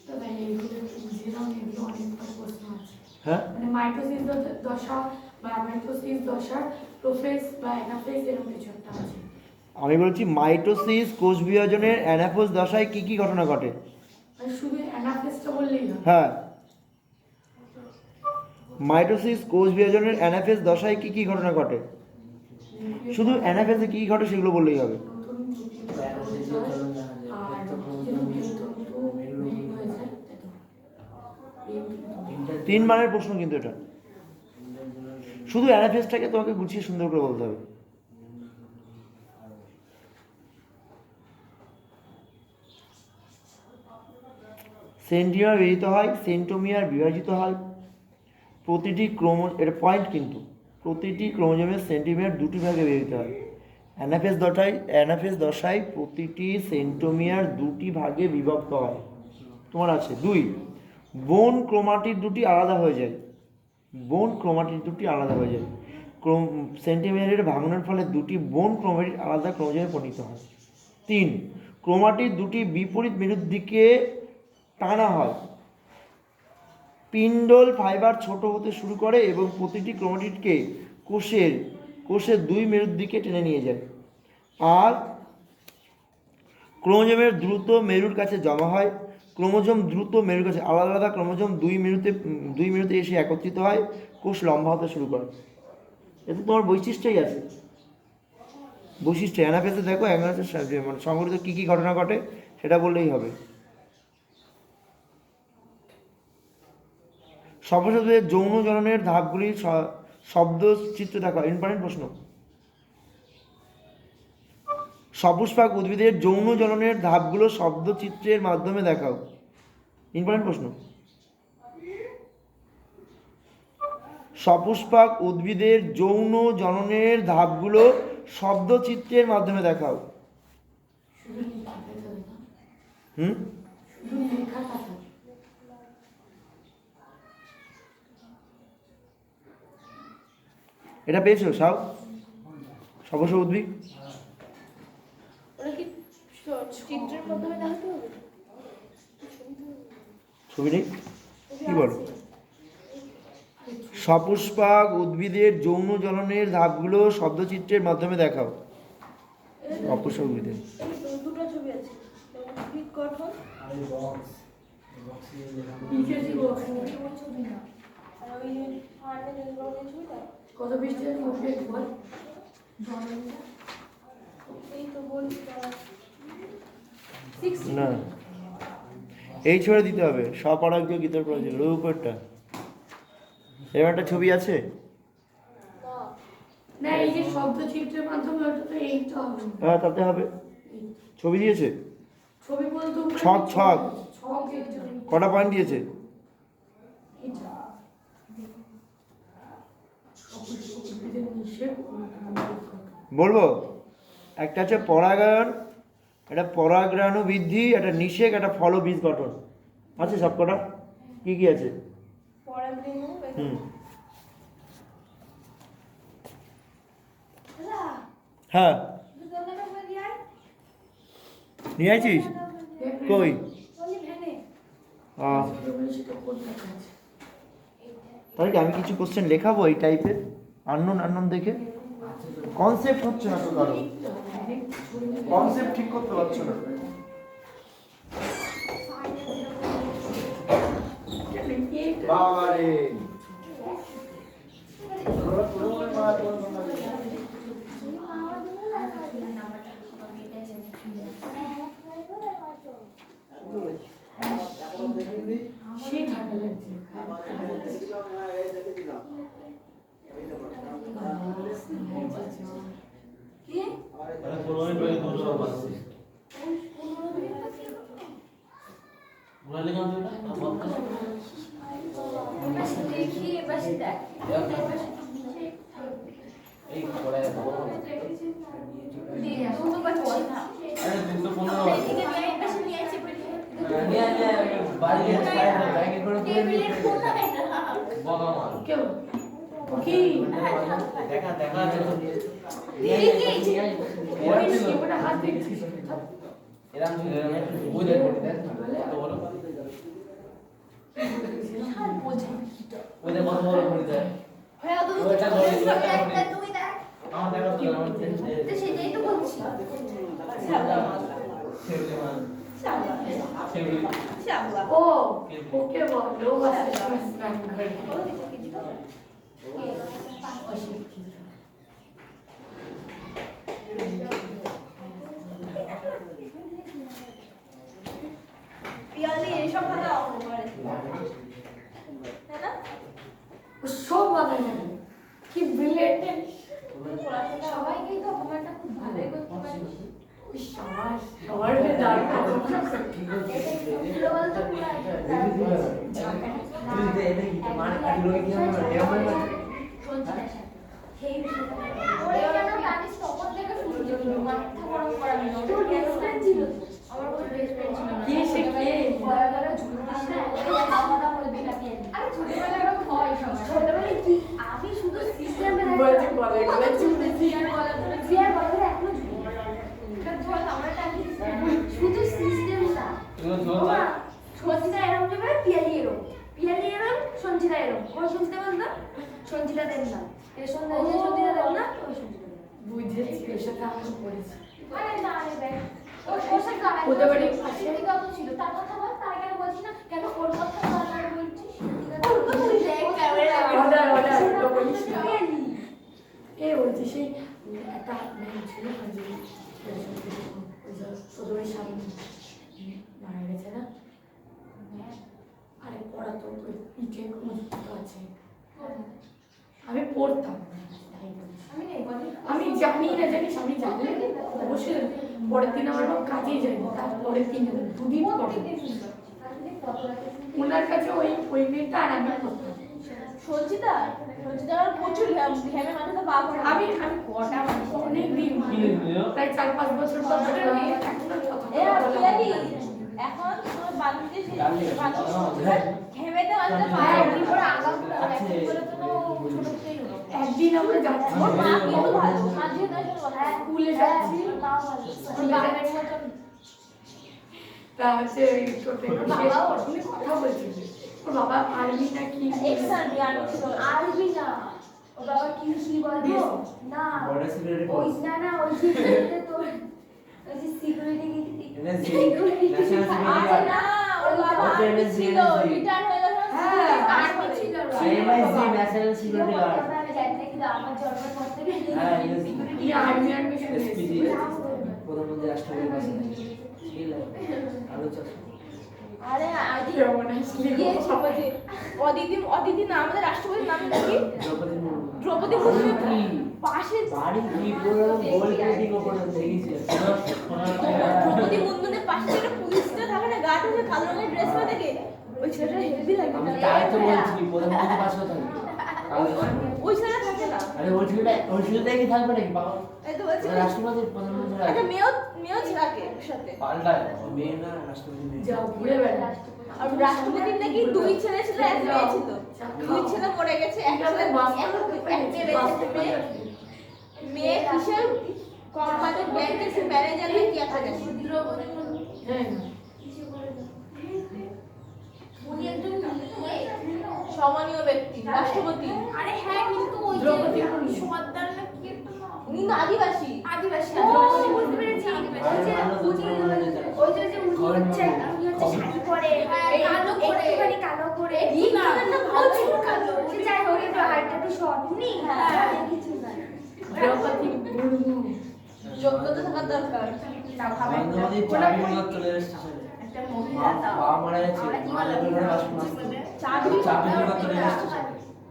তো ভাই এইগুলো একটু বুঝিয়ে দাও, এগুলো অনেকবার প্রশ্ন আছে। হ্যাঁ, মানে মাইটোসিস দশা বা মাইটোসিস দশার প্রোফেজ বা অ্যানাফেজ এরকম কিছু একটা আছে। আমি বলছি মাইটোসিস কোষ বিভাজনের অ্যানাফেজ দশায় কি কি ঘটনা ঘটে? মানে শুধু অ্যানাফেজটা বললেই হয়। হ্যাঁ, মাইটোসিস কোষ বিভাজনের অ্যানাফেজ দশায় কি কি ঘটনা ঘটে? শুধু অ্যানাফেজে কি কি ঘটে সেগুলো বললেই হবে। নতুন আর তন্তু হয়ে যায়, তাই তো? 3 মানের প্রশ্ন কিন্তু এটা, শুধু অ্যানাফেজটাকে তোমাকে গুছিয়ে সুন্দর করে বলতে হবে। সেন্টিমিয়ার বিভাজিত হয়, সেন্টোমিয়ার বিভাজিত হয়, প্রতিটি এটা পয়েন্ট কিন্তু, প্রতিটি ক্রোমোজোমের সেন্টিমিয়ার 2টি ভাগে বিভাজিত হয়। অ্যানাফেজ দশায় প্রতিটি সেন্টোমিয়ার 2টি ভাগে বিভক্ত হয়। তোমার আছে 2, বোন ক্রোমাটিড 2টি আলাদা হয়ে যায়, বোন ক্রোমাটিড 2টি আলাদা হয়ে যায়, সেন্টিমিয়ারের ভাঙনের ফলে 2টি বোন ক্রোমাটিড আলাদা ক্রোমোজোমে পরিণত হয়। 3, ক্রোমাটিড 2টি বিপরীত মেরুর দিকে টানা হয়, পিন্ডল ফাইবার ছোট হতে শুরু করে এবং প্রতিটি ক্রোমাটিডকে কোষের 2 মেরুর দিকে টেনে নিয়ে যায়। আর ক্রোমোজোমের দ্রুত মেরুর কাছে জমা হয়, ক্রোমোজোম দ্রুত মেরুর কাছে আলাদা আলাদা ক্রোমোজোম 2 মেরুতে এসে একত্রিত হয়, কোষ লম্বা হতে শুরু করে। এতে তোমার বৈশিষ্ট্যই আছে, বৈশিষ্ট্য অ্যানাফেজে দেখো অ্যানাফেজে মানে সংঘটিত কী কী ঘটনা ঘটে সেটা বললেই হবে। সর্বশেষে যৌন জননের ধাপগুলির শব্দ চিত্র দেখা, ইম্পর্টেন্ট প্রশ্ন। সপুষ্পক উদ্ভিদের যৌন জননের ধাপগুলো শব্দ চিত্রের মাধ্যমে দেখাও, ইম্পর্টেন্ট প্রশ্ন। সপুষ্পক উদ্ভিদের যৌন জননের ধাপগুলো শব্দ চিত্রের মাধ্যমে দেখাও। শুধু লেখা থাকে না, হুম, শুধু লেখা থাকে। এটা পেয়েছো সব? সপুষ্পক উদ্ভিদ ওরা কি চিত্রের মাধ্যমে দেখাতে হবে? ছবি নেই কি বলো? সপুষ্পক উদ্ভিদের যৌন জননের ধাপগুলো শব্দচিত্রের মাধ্যমে দেখাও। অপুষ্পক উদ্ভিদের দুটো ছবি আছে, উদ্ভিদ গঠন আর বক্স বক্সে ইংরেজি বক্স ওই ছবি না, আর ওই হার্টের ছবিটা। কত পৃষ্ঠার মধ্যে বল? এই তো বলছি না, এই ছবি দিতে হবে, স্বপরাজ্ঞ গীতার প্রয়োজন উপরটা। এবার একটা ছবি আছে, না এই যে শব্দ চিত্রের মাধ্যমে, ওটা তো এইটা হবে না। হ্যাঁ তাতে হবে, ছবি দিয়েছে, ছবি বলতে ছক ছক ছক এটা কটা পয়েন্ট দিয়েছে? এটা উদ্ভিদের নিষেধ বলবো, একটা আছে পরাগায়ন, একটা পরাগরেণু বৃদ্ধি, একটা নিষেক, একটা ফলবীজ গঠন, আছে সব কটা? কি কি আছে? পরাগরেণু। হুম, হ্যাঁ নিয়ে আইছিস কই? সেটা কোনটা আছে? তাহলে কি আমি কিছু কোশ্চেন লেখাবো এই টাইপের আননোন দেখে? কনসেপ্ট হচ্ছে না তো, কারো কনসেপ্ট ঠিক করতে পারছো না। বাবারে সেই ঠান্ডা লাগছে। কি? মানে 15 মিনিট পরে দুটো বাজছে মোবাইলে গান দিটা এবার দেখি এবার দেখ এই পড়ে দিয়ে দুটো পাচ্ছি না আরে 215 এদিকে নিয়ে এসে নিয়ে আসি নিয়ে বাড়ি গিয়ে ব্যাগে করে তুলে টেবিলের ফোন না বাবা মা কেউ কি দেখা দেখা আছে তো ওই স্কিপটা হাত দেখছিস এরকম ওই দেখ কত বড় আর বোঝে ওই দেখ কত বড় ঘড়ি দেয় হ্যাঁ তো ওইটা ধরে একটা তুই দেখ আমার দেখা তো আমার তো সেটাই তো বলছি ও ওকে বলো আছে পিয়ালি এইসব ভালো অঙ্ক করে তাই না? সব বানায় কি ব্রিলিয়েন্ট সবাইকেই তো হোমওয়ার্কটা খুব ভালোই করতে পারিস সবার দাঁড় কি সে কে আমি শুধু সিস্টেমে বলতে বলে গেলে চুপি শুধু সিস্টেমটা তুমি ধরো সঞ্চিতা এরম দেবে পিয়ালি এরম সঞ্চিতা এরম ওই সঞ্চিতা বলতো সঞ্চিতা দেন না এর সঙ্গে যে সঞ্চিতা দেন না ওই সঞ্চিতা দেন বুঝেছি ওর সাথে আমি পড়েছি আরে না রে ভাই ওর সাথে ওদের বাড়ি পাশে কত ছিল তার কথা বল তার কেন বলছিস না কেন ওর কথা বারবার বলছিস ওর কথা দেখ ক্যামেরা অর্ডার বলিস না এ বলছি সেই একটা মেয়ে ছিল যে ওদের সামনে মারা গেছে না আরে পড়া তো পিঠে কোনো আছে আমি পড়তাম আমি নেই বলি আমি জানি না জানিস আমি জানি অবশ্যই পরের দিন আমার কাজেই যাই তারপরের দিন দুদিন পরে ওনার কাছে ওই মেয়েটা আর আমি পড়তাম সঞ্চিতার প্রচুর ঘেমে মাথাটা পা পড়ে আমি কটা অনেক দিন প্রায় 4-5 বছর পর এখন তোমার বাড়িতে ঘেমেতে মাথাটা পা একদিন করে আগাম একদিন করে তো ছোট থেকেই হলো একদিন আমরা যাচ্ছি ওর মা কিন্তু ভালো মাঝে স্কুলে যাচ্ছি তাও ভালো ওর বাবার মতন তা হচ্ছে ওই ছোট উনি কথা বলছিল ওর বাবা আর্মি নাকি এক্সারবি আরবি না ও বাবা কি বলবো না বর্ডার সিকিউরিটি ওই না ওই যে তোর ওই যে সিকিউরিটি এনএসজি ন্যাশনাল সিকিউরিটি আরে না ওর বাবা ওকে, আর্মি NSG, ছিল রিটায়ার হয়ে গেল হ্যাঁ, আর্মি ছিল এনএসজি ন্যাশনাল সিকিউরিটি গার্ড আমি জানি না কিন্তু আমার জন্মের পর থেকে হ্যাঁ এনএসজি ই আর্মি এসপিজি শুনেছি প্রধানমন্ত্রী রাষ্ট্রপতি ভাষণ ছিল আলোচনা আরে আদি কেমন আসলি ইয়ে ছিল যে অদিতি না আমাদের রাষ্ট্রপতির নাম কি দ্রৌপদী মুর্মু দ্রৌপদী মুর্মু পাশে বাড়ি কি পুরো গোল প্লেটিং ওপরে দেখেছি দ্রৌপদী মুর্মুদের পাশে একটা পুলিশটা থাকে না গার্ড হয়ে কালো রঙের ড্রেস পরে থাকে ওই ছেলেটা হেভি লাগে আমি তাই তো বলছি প্রধানমন্ত্রী পাশে থাকে ওই ছেলেটা থাকে না আরে ওই ছেলেটাই কি থাকবে নাকি বাবা এই তো বলছি রাষ্ট্রপতি প্রধানমন্ত্রী একটা মেয়েও থাকে ওর সাথে পাল্টায় মেয়ে না রাষ্ট্রপতি মেয়ে যাও ঘুরে বেড়া আর রাষ্ট্রপতির নাকি দুই ছেলে ছিল এক মেয়ে ছিল দুই ছেলে মরে গেছে এক ছেলে এক মেয়ে বেঁচে মেয়ে কিসের কোম্পানির ব্যাংকের ম্যানেজার নাকি একটা গেছে হ্যাঁ উনি একজন সম্মানীয় ব্যক্তি রাষ্ট্রপতি আরে হ্যাঁ কিন্তু ওই যে দ্রৌপদী মুর্মু। সর্দার না কি একটা নাম? উনি না আদিবাসী আদিবাসী না দ্রৌপদী বুঝতে পেরেছি ওই যে উনি হচ্ছে শাড়ি পরে কালো করে একটুখানি কালো করে এই কালারটা ভালো প্রচুর কালো সে যাই হোক একটু হাইটটা একটু শর্ট উনি হ্যাঁ। দেখেছি না দ্রৌপদী মুর্মু যোগ্যতা থাকার দরকার তাও খাবে নর্মালি চাবি নিয়ে চলে এসেছে একটা মহিলা তাও বাবা মারা গেছে আমরা কি মা বলে লেগে বাসন মাজতে চাবি চাবি নিয়ে চলে এসেছে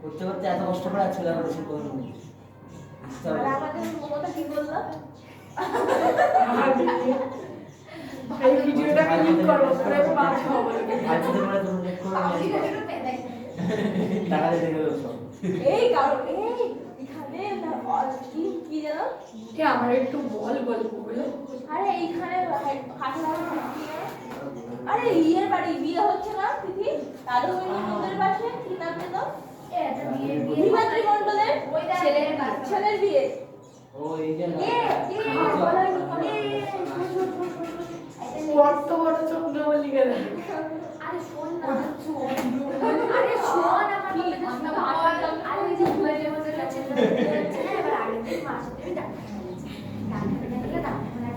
করতে করতে এত কষ্ট করে আর ছেলে আমার বেশি করে আর আমাদের মমতা কি বললো? ভাই ভিডিওটা আমি লিংক করব পরে আমি মার খাবো আজকে তোমরা তুমি চেক করে টাকা দিয়ে দেবে সব এই কারণ এখানে কি কি জানো? এ আমার একটু বল গল্পগুলো আরে এইখানে আরে ইয়ের বাড়ি বিয়ে হচ্ছে না তিথি দাদু মন্দিরের পাশে কি নাম যেন? বিভাত্রী মণ্ডলের ছেলের বিয়ে। ও এই যে কত বড় চন্দ্রমল্লিকা দেখ আরে শোন না আরে শোন আমার বলে আরে ওই যে ঘুরে মধ্যে যাচ্ছে না এবার আগের দিন মাস থেকে ডাক্তার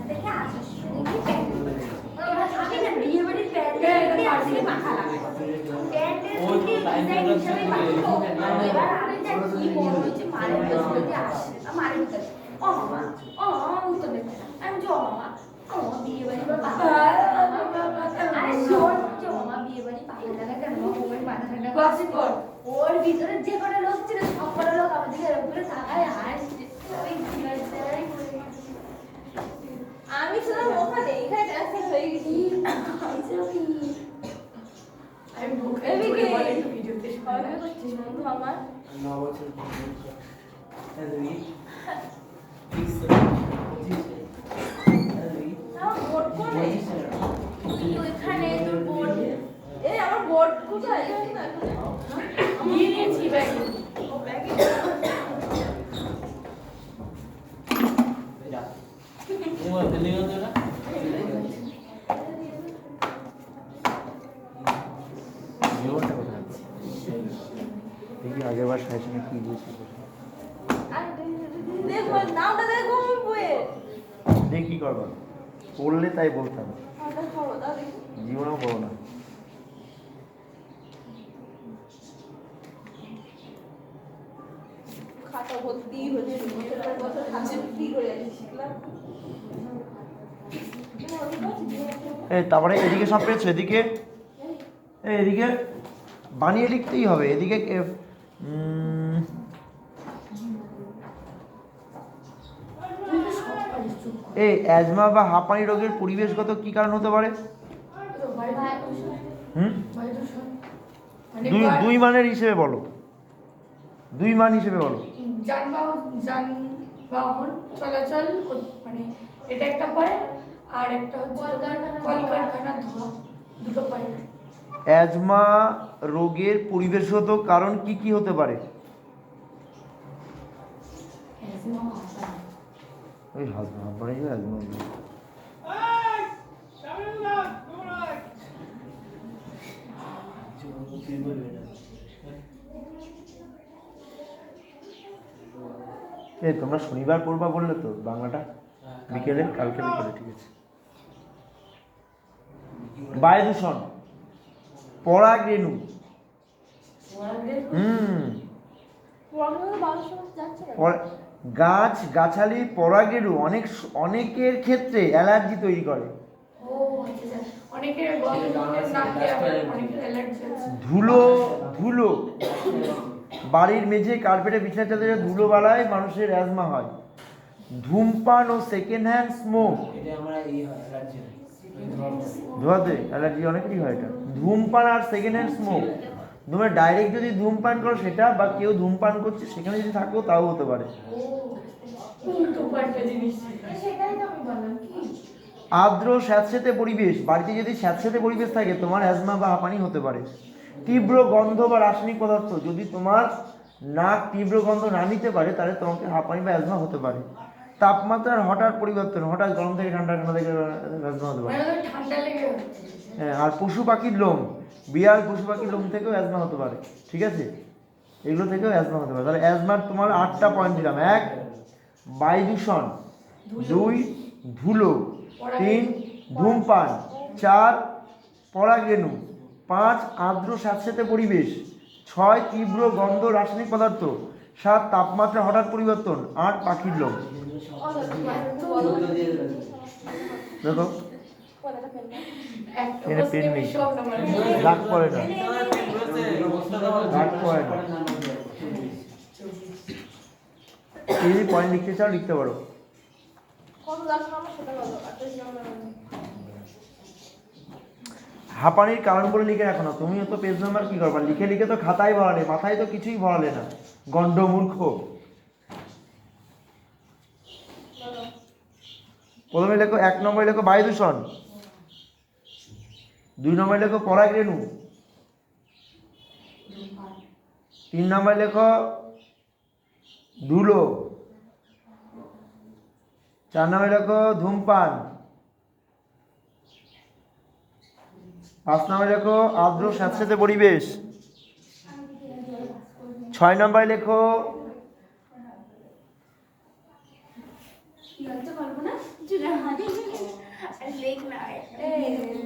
দেখে আসার সময় এবার আমি না বিয়ে বাড়ির প্যান্ডেল আসলে মাথা লাগে প্যান্ডেল হিসেবে এবার আমি যা কি মনে হচ্ছে মারের যদি আসে মারের ভিতরে ও মামা উত্তর দেবে আমি যে ও মামা ও বিয়ে বাড়ি বা আরে শোন যে মামা বিয়ে বাড়ি পাখা লাগা কেন ওর মাথা ঠান্ডা ক্লাসিক কর ওর ভিতরে যে কটা লোক ছিল সব কটা লোক আমাদের এরকম করে তাকায় হাসছে ওই ঘিরাই করে আমি ছিলাম ওখানে এখানে ট্রান্সফার হয়ে গেছি। আমি ভুকে এদিকে। বলে একটু ভিডিওতে কবে করছিস বন্ধু আমার? 9 বছর এই ফিক্স আমার বোর্ড কোনে? ওইখানে তোর বোন এই আমার বোর্ড কোথায়? এখানে না এখানে। নিয়ে নিয়েছি ব্যাগে ও ব্যাগে। যা তোমার দিল্লি হতো না জীবনটা কোথায় দেখি আগের বার সাইজনে কি দিয়েছি আরে দেখো নামটা দেখো আমার বইয়ের। দেখি কি করবো পড়লে তাই বলতাম নামটা পড়ো দাও দেখি। জীবনেও পড়ো না খাতা ভর্তি হচ্ছে বছর বছর খাতা ভর্তি করে আছে শিখলাম। এই তারপরে এদিকে সব পেয়েছো এদিকে এদিকে বানিয়ে লিখতেই হবে এদিকে এই অ্যাজমা বা হাঁপানি রোগের পরিবেশগত কি কারণ হতে পারে হুম দুই মানের হিসেবে বলো 2 মান হিসেবে বলো যানবাহন চলাচল মানে এটা একটা পয়েন্ট আর একটা হচ্ছে কলকারখানার ধোঁয়া দুটো পয়েন্ট অ্যাজমা রোগের পরিবেশগত কারণ কি কি হতে পারে ওই হাঁপানি অ্যাজমা তোমরা শনিবার পড়বা বললে তো বাংলাটা বিকেলে কালকে বিকেলে ঠিক আছে বায়ু দূষণ পরাগ রেণু গাছ গাছালি পরাগ রেণু অনেকের ক্ষেত্রে অ্যালার্জি তৈরি করে অনেকের ধুলো ধুলো বাড়ির মেঝে কার্পেটে বিছানা চাদরে ধুলো বালায় মানুষের অ্যাজমা হয় ধূমপান ও সেকেন্ড হ্যান্ড স্মোক এটা আমরা এই হয় অ্যালার্জি ধোয়াতে অ্যালার্জি অনেকেরই হয় এটা ধূমপান আর সেকেন্ড হ্যান্ড স্মোক তোমরা ডাইরেক্ট যদি ধূমপান করো সেটা বা কেউ ধূমপান করছে সেখানে যদি থাকো তাও হতে পারে সেটাই তো আমি বললাম কি আর্দ্র স্যাঁতসেঁতে পরিবেশ বাড়িতে যদি স্যাঁতসেঁতে পরিবেশ থাকে তোমার অ্যাজমা বা হাঁপানি হতে পারে তীব্র গন্ধ বা রাসায়নিক পদার্থ যদি তোমার নাক তীব্র গন্ধ না নিতে পারে তাহলে তোমাকে হাঁপানি বা অ্যাজমা হতে পারে তাপমাত্রার হঠাৎ পরিবর্তন হঠাৎ গরম থেকে ঠান্ডা ঠান্ডা থেকে অ্যাজমা হতে পারে ঠান্ডা লেগে হ্যাঁ আর পশু পাখির লোম বিড়াল পশু পাখির লোম থেকেও অ্যাজমা হতে পারে ঠিক আছে এগুলো থেকেও অ্যাজমা হতে পারে তাহলে অ্যাজমার তোমার 8টা পয়েন্ট দিলাম 1 বায়ু দূষণ 2 ধুলো 3 ধূমপান 4 পরাগরেণু 5 আর্দ্র স্যাঁতসেঁতে পরিবেশ 6 তীব্র গন্ধ রাসায়নিক পদার্থ 7 তাপমাত্রা হঠাৎ পরিবর্তন 8 পাখির লোম দেখো পড়াটা ফেল না। একটা এখানে প্রশ্নে পেন নেই। 20 নাম্বার। দাগ পড়ে না, দাগ পড়ে না। তুমি যদি পয়েন্ট লিখতে চাও লিখতে পারো। কত দাগ নাম্বার সেটা বলো, 28 নাম্বার বলো। হাঁপানির কারণ বলে লিখে রাখো না, তুমি তো পেজ নাম্বার কি করবা, লিখে লিখে তো খাতায় ভরালে, মাথায় তো কিছুই ভরালে না, গন্ডমূর্খ। বলো। প্রথমে লেখো 1 নম্বরে লেখো বায়ু দূষণ, 2 নম্বরে লেখো পরাগরেণু, 3 নম্বরে লেখো ধুলো, 4 নম্বরে লেখো ধূমপান, 5 নম্বরে লেখো আর্দ্র স্যাঁতসেঁতে পরিবেশ, 6 নম্বরে লেখো লজ্জা করবো না জুড়ে হাতে লেখ না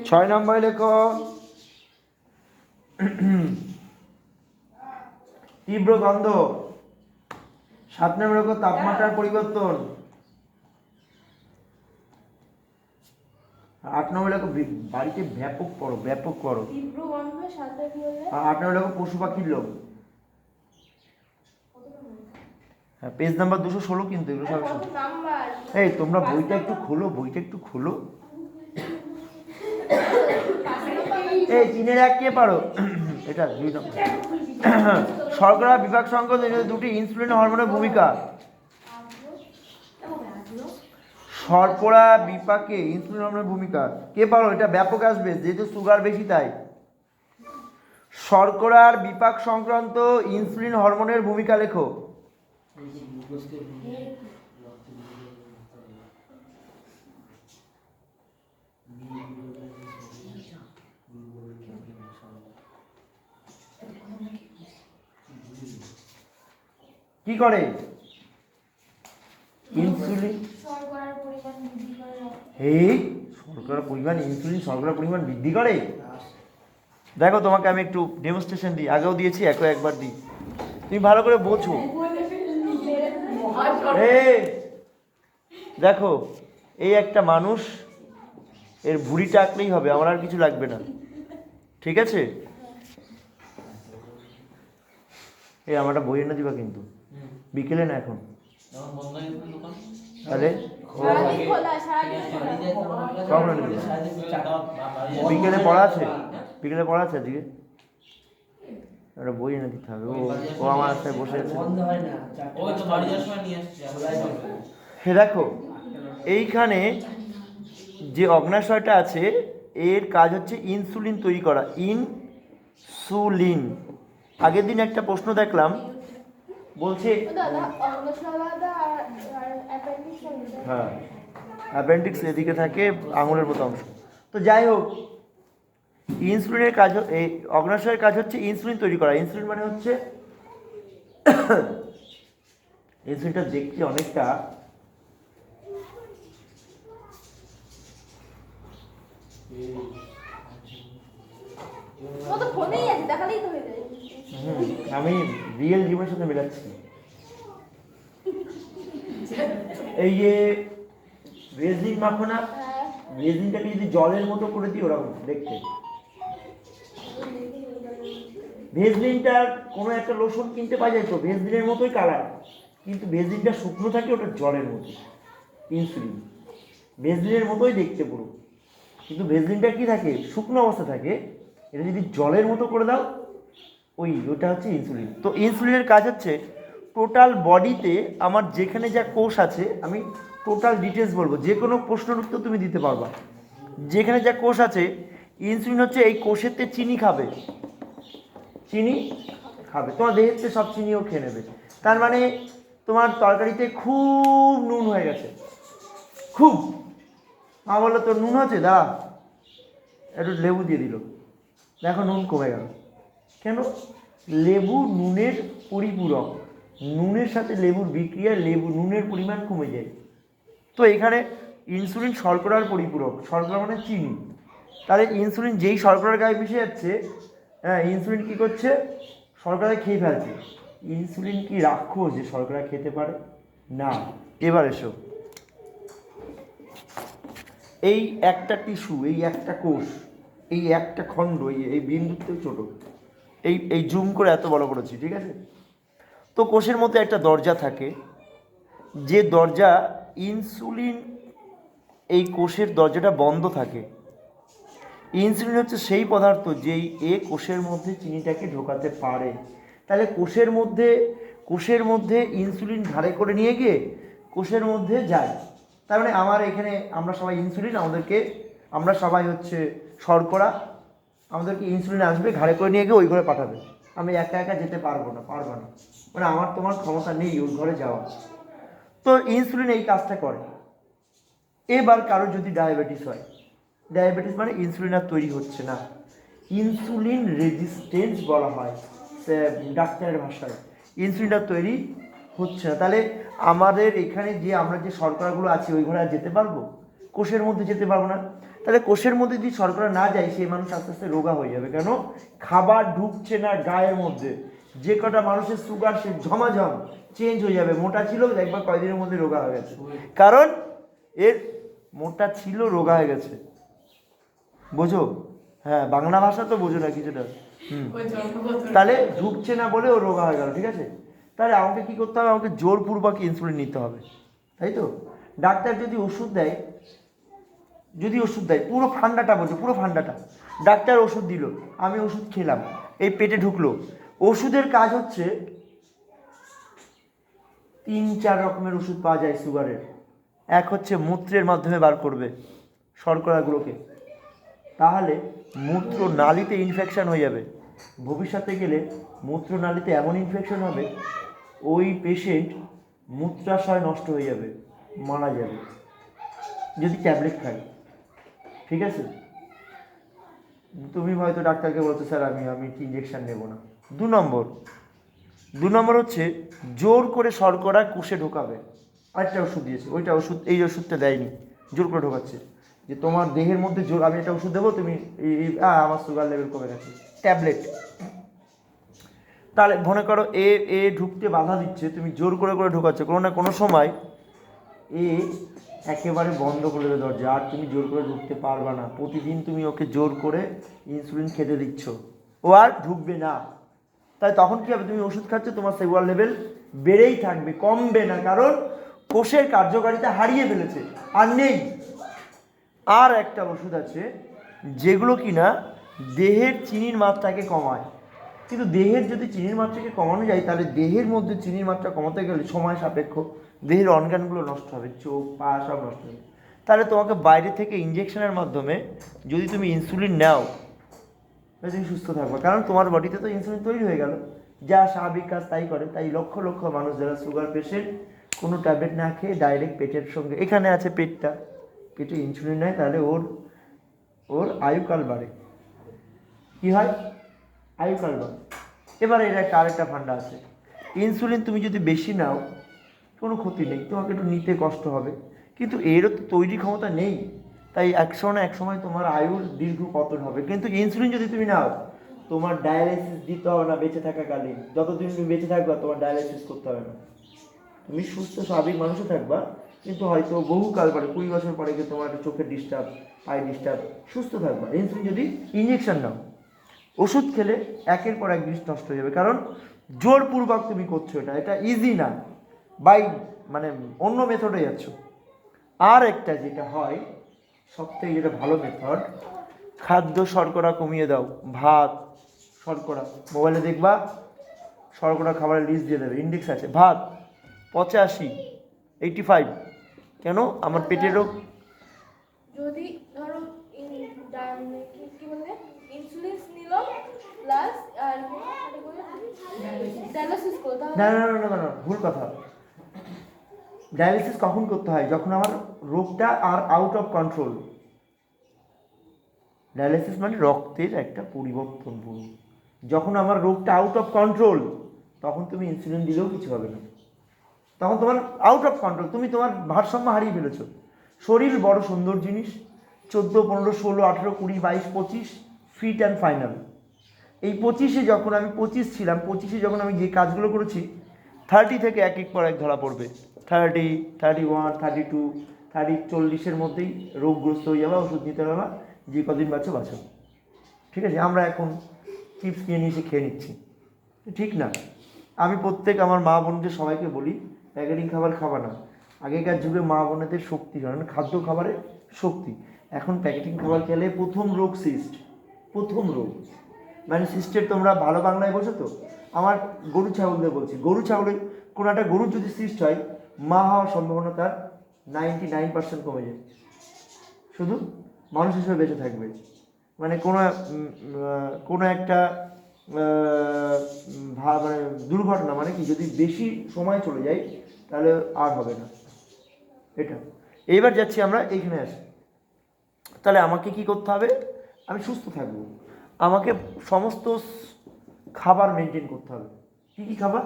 6 নম্বরে লেখো তীব্র গন্ধ, 7 নম্বরে লেখো তাপমাত্রার পরিবর্তন, 8 নম্বরে লেখো বাড়িতে ব্যাপক পড়ো। তীব্র গন্ধ, সাথে কি বললে? আর 8 নম্বরে লেখো পশু পাখির লোক। হ্যাঁ, পেজ নাম্বার 216 কিন্তু এগুলো সব। কত নাম্বার? এই তোমরা বইটা একটু খোলো। এই 3-এর 1 কে পারো? এটা 2 নম্বর। শর্করা বিপাক সংকেত, দুটি ইনসুলিন হরমোনের ভূমিকা। শর্করা বিপাকে ইনসুলিন হরমোনের ভূমিকা কে পারো? এটা ব্যাপক আসবে যেহেতু সুগার বেশি তাই। শর্করার বিপাক সংক্রান্ত ইনসুলিন হরমোনের ভূমিকা লেখো। কি করে ইনসুলিন? শর্করার পরিমাণ বৃদ্ধি করে। এই শর্করার পরিমাণ, ইনসুলিন শর্করার পরিমাণ বৃদ্ধি করে। দেখো তোমাকে আমি একটু ডেমনস্ট্রেশন দিই, আগেও দিয়েছি, একবার দিই, তুমি ভালো করে বোঝো। এই দেখো, এই একটা মানুষ, এর ভুঁড়িটা আঁকলেই হবে, আমার আর কিছু লাগবে না, ঠিক আছে? এই আমারটা বই এনে দিবা কিন্তু, বিকেলে না এখন। তাহলে সারাদিন খোলা, সারাদিন খোলা। বিকেলে পড়া আছে আজকে, একটা বই এনে দিতে হবে। ও আমার সাথে বসে আছে। হে দেখো, এইখানে যে অগ্ন্যাশয়টা আছে এর কাজ হচ্ছে ইনসুলিন তৈরি করা। ইনসুলিন। আগের দিন একটা প্রশ্ন দেখলাম, বলছে দাদা অঙ্গসলাদা আর অ্যাপেন্ডিক্স আছে। হ্যাঁ, অ্যাপেন্ডিক্স এদিকে থাকে, আঙুলের মতো অংশ। তো যাই হোক, ইনসুলিনের কাজ, এই অগ্ন্যাশয়ের কাজ হচ্ছে ইনসুলিন তৈরি করা। ইনসুলিন মানে হচ্ছে ইনসুলিনটা দেখতে অনেকটা ও তো ফোনেই আছে, দেখালেই তো হয়ে যায়। আমি রিয়েল জীবনের সাথে মেলাচ্ছি। এই যে রেজিন মাখো না, হ্যাঁ। রেজিনটাকে যদি জলের মতো করে দিই ওরকম দেখতে। ভেজলিনটার কোনো একটা লোশন কিনতে পাওয়া যায় তো, ভেজলিনের মতোই কালার, কিন্তু ভেজলিনটা শুকনো থাকে, ওটা জলের মতো। ইনসুলিন ভেজলিনের মতোই দেখতে পুরো, কিন্তু ভেজলিনটা কি থাকে, শুকনো অবস্থা থাকে। এটা যদি জলের মতো করে দাও, ওটা হচ্ছে ইনসুলিন। তো ইনসুলিনের কাজ হচ্ছে টোটাল বডিতে আমার যেখানে যা কোষ আছে, আমি টোটাল ডিটেলস বলবো, যে কোনো প্রশ্নের উত্তর তুমি দিতে পারবা। যেখানে যা কোষ আছে, ইনসুলিন হচ্ছে এই কোষেতে চিনি খাবে, তোমার দেহেতে সব চিনিও খেয়ে নেবে। তার মানে তোমার তরকারিতে খুব নুন হয়ে গেছে, খুব, মা বললো তোর নুন হচ্ছে, দাঁড়া একটু লেবু দিয়ে দিল, দেখো নুন কমে গেল। কেন? লেবু নুনের পরিপূরক, নুনের সাথে লেবুর বিক্রিয়ায় নুনের পরিমাণ কমে যায়। তো এখানে ইনসুলিন শর্করার পরিপূরক, শর্করা মানে চিনি। তাহলে ইনসুলিন যেই শর্করার গায়ে মিশে যাচ্ছে, হ্যাঁ, ইনসুলিন কী করছে, শর্করা খেয়ে ফেলছে। ইনসুলিন কি রাক্ষস যে শর্করা খেতে পারে? না। এবার এসো, এই একটা টিস্যু, এই একটা কোষ, এই একটা খণ্ড, এই বিন্দুর থেকে ছোটো, এই জুম করে এত বড় করেছি, ঠিক আছে? তো কোষের মধ্যে একটা দরজা থাকে, যে দরজা ইনসুলিন, এই কোষের দরজাটা বন্ধ থাকে। ইনসুলিন হচ্ছে সেই পদার্থ যেই কোষের মধ্যে চিনিটাকে ঢোকাতে পারে। তাহলে কোষের মধ্যে ইনসুলিন ঘাড়ে করে নিয়ে গিয়ে কোষের মধ্যে যায়। তার মানে আমার এখানে আমরা সবাই ইনসুলিন, আমরা সবাই হচ্ছে শর্করা, আমাদেরকে ইনসুলিন আসবে, ঘাড়ে করে নিয়ে গিয়ে ওই ঘরে পাঠাবে। আমি একা একা যেতে পারবো না। মানে আমার তোমার ক্ষমতা নেই ওই ঘরে যাওয়া। তো ইনসুলিন এই কাজটা করে। এবার কারো যদি ডায়াবেটিস হয়, ডায়াবেটিস মানে ইনসুলিন আর তৈরি হচ্ছে না, ইনসুলিন রেজিস্ট্যান্স বলা হয় ডাক্তারের ভাষায়, ইনসুলিনটা তৈরি হচ্ছে না। তাহলে আমাদের এখানে যে আমরা যে শর্করাগুলো আছে ওই ঘরে আর যেতে পারবো? কোষের মধ্যে যেতে পারবো না। তাহলে কোষের মধ্যে যদি শর্করা না যায়, সেই মানুষ আস্তে আস্তে রোগা হয়ে যাবে। কেন? খাবার ঢুকছে না গায়ের মধ্যে। যে কটা মানুষের সুগার সে ঝমাঝম চেঞ্জ হয়ে যাবে, মোটা ছিল একবার কয়দিনের মধ্যে রোগা হয়ে গেছে, কারণ এর মোটা ছিল রোগা হয়ে গেছে। বোঝো? হ্যাঁ, বাংলা ভাষা তো বোঝো না কিছুটা। তাহলে ঢুকছে না বলে ও রোগা হয়ে গেল, ঠিক আছে? তাহলে আমাকে কি করতে হবে? আমাকে জোরপূর্বক ইনসুলিন নিতে হবে, তাই তো? ডাক্তার যদি ওষুধ দেয়, পুরো ফান্ডাটা বোঝো, পুরো ফান্ডাটা। ডাক্তার ওষুধ দিল, আমি ওষুধ খেলাম, এই পেটে ঢুকলো। ওষুধের কাজ হচ্ছে 3-4 রকমের ওষুধ পাওয়া যায় সুগারের। এক হচ্ছে মূত্রের মাধ্যমে বার করবে শর্করাগুলোকে, তাহলে মূত্রনালীতে ইনফেকশন হয়ে যাবে। ভবিষ্যতে গেলে মূত্রনালীতে এমন ইনফেকশন হবে, ওই পেশেন্ট মূত্রাশয় নষ্ট হয়ে যাবে, মারা যাবে যদি ট্যাবলেট খায়, ঠিক আছে? তুমি হয়তো ডাক্তারকে বলছো, স্যার আমি ইঞ্জেকশন নেব না। 2 নম্বর হচ্ছে জোর করে শর্করা কোষে ঢোকাবে। আরেকটা ওষুধ দিয়েছে, ওইটা ওষুধ, এই ওষুধটা দেয়নি, জোর করে ঢোকাচ্ছে, যে তোমার দেহের মধ্যে জোর, আমি একটা ওষুধ দেবো, তুমি আমার সুগার লেভেল কমে গেছে, ট্যাবলেট। তাহলে মনে করো এ ঢুকতে বাধা দিচ্ছে, তুমি জোর করে ঢোকাচ্ছ, কোনো না কোনো সময় একেবারে বন্ধ করে দেবে দরজা, আর তুমি জোর করে ঢুকতে পারবে না। প্রতিদিন তুমি ওকে জোর করে ইনসুলিন খেতে দিচ্ছ, ও আর ঢুকবে না। তাই তখন কী হবে? তুমি ওষুধ খাচ্ছ, তোমার সুগার লেভেল বেড়েই থাকবে, কমবে না, কারণ কোষের কার্যকারিতা হারিয়ে ফেলেছে, আর নেই। আর একটা ওষুধ আছে যেগুলো কিনা দেহের চিনির মাত্রাকে কমায়। কিন্তু দেহের যদি চিনির মাত্রাকে কমানো যায়, তাহলে দেহের মধ্যে চিনির মাত্রা কমাতে গেলে সময় সাপেক্ষ, দেহের অর্গানগুলো নষ্ট হবে, চোখ পা সব নষ্ট হবে। তাহলে তোমাকে বাইরে থেকে ইঞ্জেকশনের মাধ্যমে যদি তুমি ইনসুলিন নাও, তাহলে তুমি সুস্থ থাকবে, কারণ তোমার বডিতে তো ইনসুলিন তৈরি হয়ে গেল, যা স্বাভাবিক কাজ তাই করে। তাই লক্ষ লক্ষ মানুষ যারা সুগার পেশেন্ট, কোনো ট্যাবলেট না খেয়ে ডাইরেক্ট পেটের সঙ্গে, এখানে আছে পেটে ইনসুলিন নেয়, তাহলে ওর আয়ুকাল বাড়ে। কী হয়? আয়ুকাল বাড়ে। এবার এর আরেকটা ফান্ডা আছে, ইনসুলিন তুমি যদি বেশি নাও কোনো ক্ষতি নেই, তোমাকে একটু নিতে কষ্ট হবে, কিন্তু এরও তো তৈরি ক্ষমতা নেই, তাই এক সময় তোমার আয়ুর দীর্ঘ পতন হবে। কিন্তু ইনসুলিন যদি তুমি নাও, তোমার ডায়ালিসিস দিতে হবে না বেঁচে থাকাকালীন, যতদিন তুমি বেঁচে থাকবা তোমার ডায়ালিসিস করতে হবে না, তুমি সুস্থ স্বাভাবিক মানুষও থাকবা। কিন্তু হয়তো বহুকাল পরে, 20 বছর পরে গিয়ে তোমার চোখের ডিস্টার্ব, আই ডিস্টার্ব, সুস্থ থাকবা। ইনসুলিন যদি ইঞ্জেকশন নাও, ওষুধ খেলে একের পর এক জিনিস নষ্ট হয়ে যাবে, কারণ জোরপূর্বক তুমি করছো, এটা ইজি না, মানে অন্য মেথডে যাচ্ছ। আর একটা যেটা হয় সবথেকে যেটা ভালো মেথড, খাদ্য শর্করা কমিয়ে দাও, ভাত শর্করা, মোবাইলে দেখবা শর্করা খাবারের লিস্ট দিয়ে দেবে, ইন্ডেক্স আছে, ভাত 85, 85, কেন? আমার পেটের রোগ। যদি ধরো কি বললে, ইনসুলিন নিল প্লাস আর ডায়ালিসিস করতে হবে। না, ভুল কথা। ডায়ালিসিস কখন করতে হয়? যখন আমার রোগটা আর আউট অফ কন্ট্রোল। ডায়ালিসিস মানে রক্তের একটা পরিবর্তন পুরো। যখন আমার রোগটা আউট অফ কন্ট্রোল, তখন তুমি ইনসুলিন দিলেও কিছু হবে না, তখন তোমার আউট অফ কন্ট্রোল, তুমি তোমার ভারসাম্য হারিয়ে ফেলেছো। শরীর বড় সুন্দর জিনিস, 14, 15, 16, 18, 20, 22, 25 ফিট অ্যান্ড ফাইনাল। এই 25-এ যখন আমি 25 ছিলাম, 25-এ যখন আমি যে কাজগুলো করেছি, 30 থেকে এক পর এক ধরা পড়বে, 30, 31, 32, তারিখ 40-এর মধ্যেই রোগগ্রস্ত হয়ে যাবে, ওষুধ নিতে হবে, যে কদিন বাঁচো বাঁচো। ঠিক আছে, আমরা এখন চিপস কিনে নিয়ে এসে খেয়ে নিচ্ছি, ঠিক না? আমি প্রত্যেক আমার মা বোনদের সবাইকে বলি প্যাকেটিং খাবার খাবা না। আগেকার যুগে মা বোনেদের শক্তি কারণ খাদ্য খাবারের শক্তি। এখন প্যাকেটিং খাবার খেলে প্রথম রোগ সিস্ট, প্রথম রোগ মানে সিস্টের, তোমরা ভালো বাংলায় বোঝো তো? আমার গরু ছাগলদের বলছি, গরু ছাগলের কোনো একটা গরুর যদি সিস্ট হয়, মা হওয়ার সম্ভাবনা তার 99% কমে যায়, শুধু মানুষ হিসেবে বেঁচে থাকবে। মানে কোনো একটা মানে দুর্ঘটনা, মানে কি যদি বেশি সময় চলে যায় তাহলে আর হবে না এটা। এইবার যাচ্ছি আমরা এইখানে আসি, তাহলে আমাকে কি করতে হবে? আমি সুস্থ থাকবো, আমাকে সমস্ত খাবার মেনটেন করতে হবে। কী কী খাবার?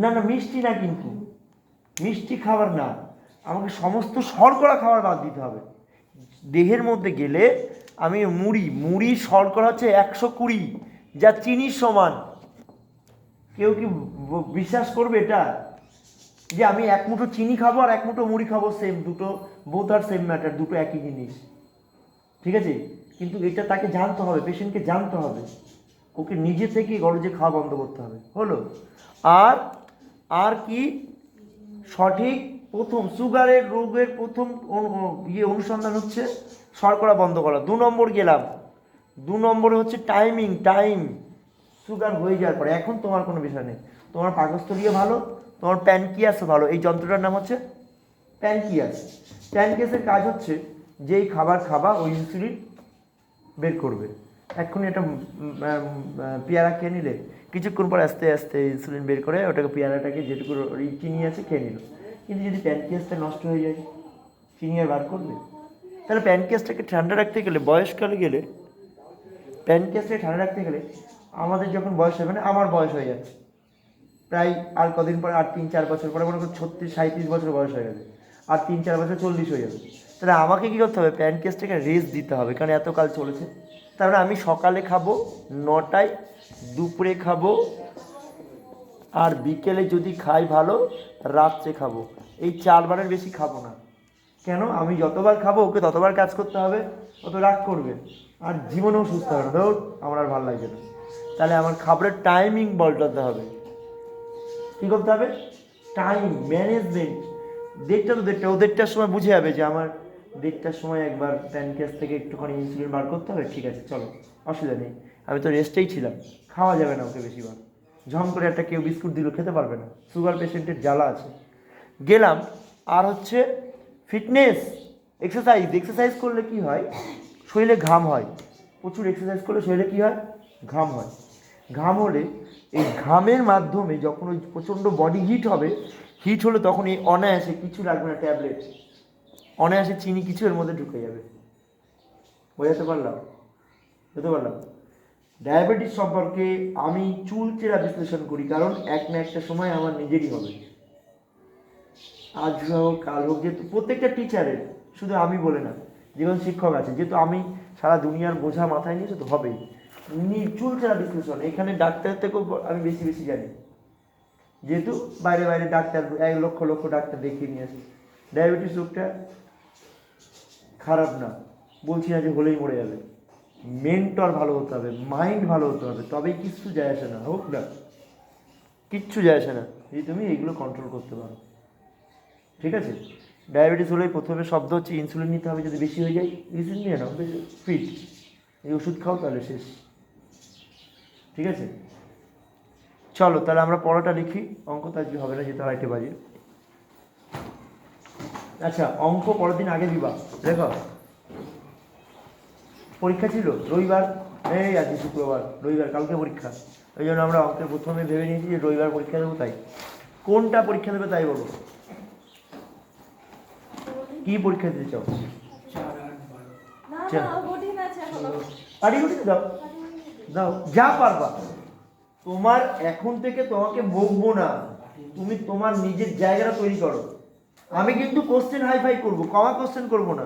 না না, মিষ্টি না, কিন্তু মিষ্টি খাবার না, আমাকে সমস্ত শর্করা খাবার বাদ দিতে হবে। দেহের মধ্যে গেলে আমি মুড়ি শর্করা হচ্ছে 120, যা চিনির সমান। কেউ কি বিশ্বাস করবে এটা, যে আমি এক মুঠো চিনি খাবো আর এক মুঠো মুড়ি খাবো, সেম, দুটো বোথ আর সেম ম্যাটার, দুটো একই জিনিস, ঠিক আছে? কিন্তু এটা তাকে জানতে হবে, পেশেন্টকে জানতে হবে, ওকে নিজে থেকেই গরজে খাওয়া বন্ধ করতে হবে, হলো? আর কি সঠিক প্রথম সুগারের রোগের প্রথম অনুসন্ধান হচ্ছে শর্করা বন্ধ করা। 2 নম্বর গেলাম, 2 নম্বরে হচ্ছে টাইম সুগার হয়ে যাওয়ার পরে। এখন তোমার কোনো বিষয় নেই, তোমার পাকস্থলীও ভালো, তোমার প্যানক্রিয়াসও ভালো। এই যন্ত্রটার নাম হচ্ছে প্যানক্রিয়াসের কাজ হচ্ছে যেই খাবার খাবা ওই ইনসুলিন বের করবে। এক্ষুনি একটা পেয়ারা খেয়ে নিলে কিছুক্ষণ পর আস্তে আস্তে ইনসুলিন বের করে ওটাকে, পেয়ারাটাকে যেটুকু চিনি আছে খেয়ে নিল। কিন্তু যদি প্যানক্রিয়াসটা নষ্ট হয়ে যায়, চিনি আর বার করবে? তাহলে প্যানক্রিয়াসটাকে ঠান্ডা রাখতে গেলে, বয়সকালে গেলে প্যানক্রিয়াসটাকে ঠান্ডা রাখতে গেলে আমাদের যখন বয়স হবে, না আমার বয়স হয়ে যাচ্ছে প্রায়, আর কদিন পরে, আর 3-4 বছর পরে মনে করো 36-37 বছর বয়স হয়ে যাবে, আর 3-4 বছর 40 হয়ে যাবে। তাহলে আমাকে কী করতে হবে? প্যানক্রিয়াসটাকে রেস্ট দিতে হবে, কারণ এতকাল চলেছে। তারপরে আমি সকালে খাবো 9টায়, দুপুরে খাবো, আর বিকেলে যদি খাই ভালো, রাত্রে খাবো। এই 4 বারের বেশি খাবো না। কেন? আমি যতবার খাবো ওকে ততবার কাজ করতে হবে, অত রাগ করবে, আর জীবনেও সুস্থ হবে না, ধর আমার আর ভালো লাগছে না। তাহলে আমার খাবারের টাইমিং বদলাতে হবে। কী করতে হবে? Time management. ওদেরটার সময় বুঝে যাবে যে আমার 1:30টার সময় একবার প্যানক্রিয়াস থেকে একটুখানি ইনসুলিন বার করতে হবে, ঠিক আছে চলো, অসুবিধা নেই, আমি তো রেস্টেই ছিলাম। খাওয়া যাবে না ওকে বেশিবার, ঝম করে একটা কেউ বিস্কুট দিল খেতে পারবে না, সুগার পেশেন্টের জ্বালা আছে। গেলাম। আর হচ্ছে ফিটনেস, এক্সারসাইজ করলে কি হয়? শরীরে ঘাম হয়, প্রচুর এক্সারসাইজ করলে শরীরে কী হয়? ঘাম হয়। ঘাম হলে এই ঘামের মাধ্যমে যখন ওই প্রচণ্ড বডি হিট হবে, হিট হলে তখন এই অনায়াসে কিছু লাগবে না, ট্যাবলেট অনায়াসে চিনি কিছু এর মধ্যে ঢুকে যাবে। বোঝাতে পারলাম? ডায়াবেটিস সম্পর্কে আমি চুলচেরা বিশ্লেষণ করি, কারণ এক না একটা সময় আমার নিজেরই হবে, আজ হোক কাল হোক। যেহেতু প্রত্যেকটা টিচারের, শুধু আমি বলে না, যেমন শিক্ষক আছে, যেহেতু আমি সারা দুনিয়ার বোঝা মাথায় নিয়েছি, তো হবেই। চুলচেরা বিশ্লেষণ, এখানে ডাক্তারের থেকেও আমি বেশি জানি, যেহেতু বাইরে ডাক্তার 1 লক্ষ ডাক্তার দেখিয়ে নিয়ে আসি। ডায়াবেটিস রোগটা খারাপ না, বলছি না যে হলেই মরে যাবে, মেন্টর ভালো হতে হবে, মাইন্ড ভালো হতে হবে, তবেই কিচ্ছু যায় আসে না, হোক না কিচ্ছু যায় আসে না, যদি তুমি এইগুলো কন্ট্রোল করতে পারো, ঠিক আছে? ডায়াবেটিস হলেই প্রথমে শব্দ হচ্ছে ইনসুলিন নিতে হবে, যদি বেশি হয়ে যায় ইনসুলিন নিয়ে নাও, ফিট, এই ওষুধ খাও, তাহলে শেষ, ঠিক আছে? চলো তাহলে আমরা পড়াটা লিখি, অঙ্ক তো আজকে হবে না, যেহেতু 2:30 বাজে। আচ্ছা, অঙ্ক পরের দিন আগে দিবা, দেখো পরীক্ষা ছিল রবিবার, এই আজকে শুক্রবার, রবিবার কালকে পরীক্ষা, ওই জন্য আমরা অঙ্কের প্রথমে ভেবে নিয়েছি যে রবিবার পরীক্ষা দেবো। তাই কোনটা পরীক্ষা দেবে তাই বলো, কি পরীক্ষা দিতে চাও? দাও যা পারবা, তোমার এখন থেকে তোমাকে বকবো না, তুমি তোমার নিজের জায়গাটা তৈরি করো। আমি কিন্তু কোশ্চেন হাইফাই করবো, কমা কোশ্চেন করবো না,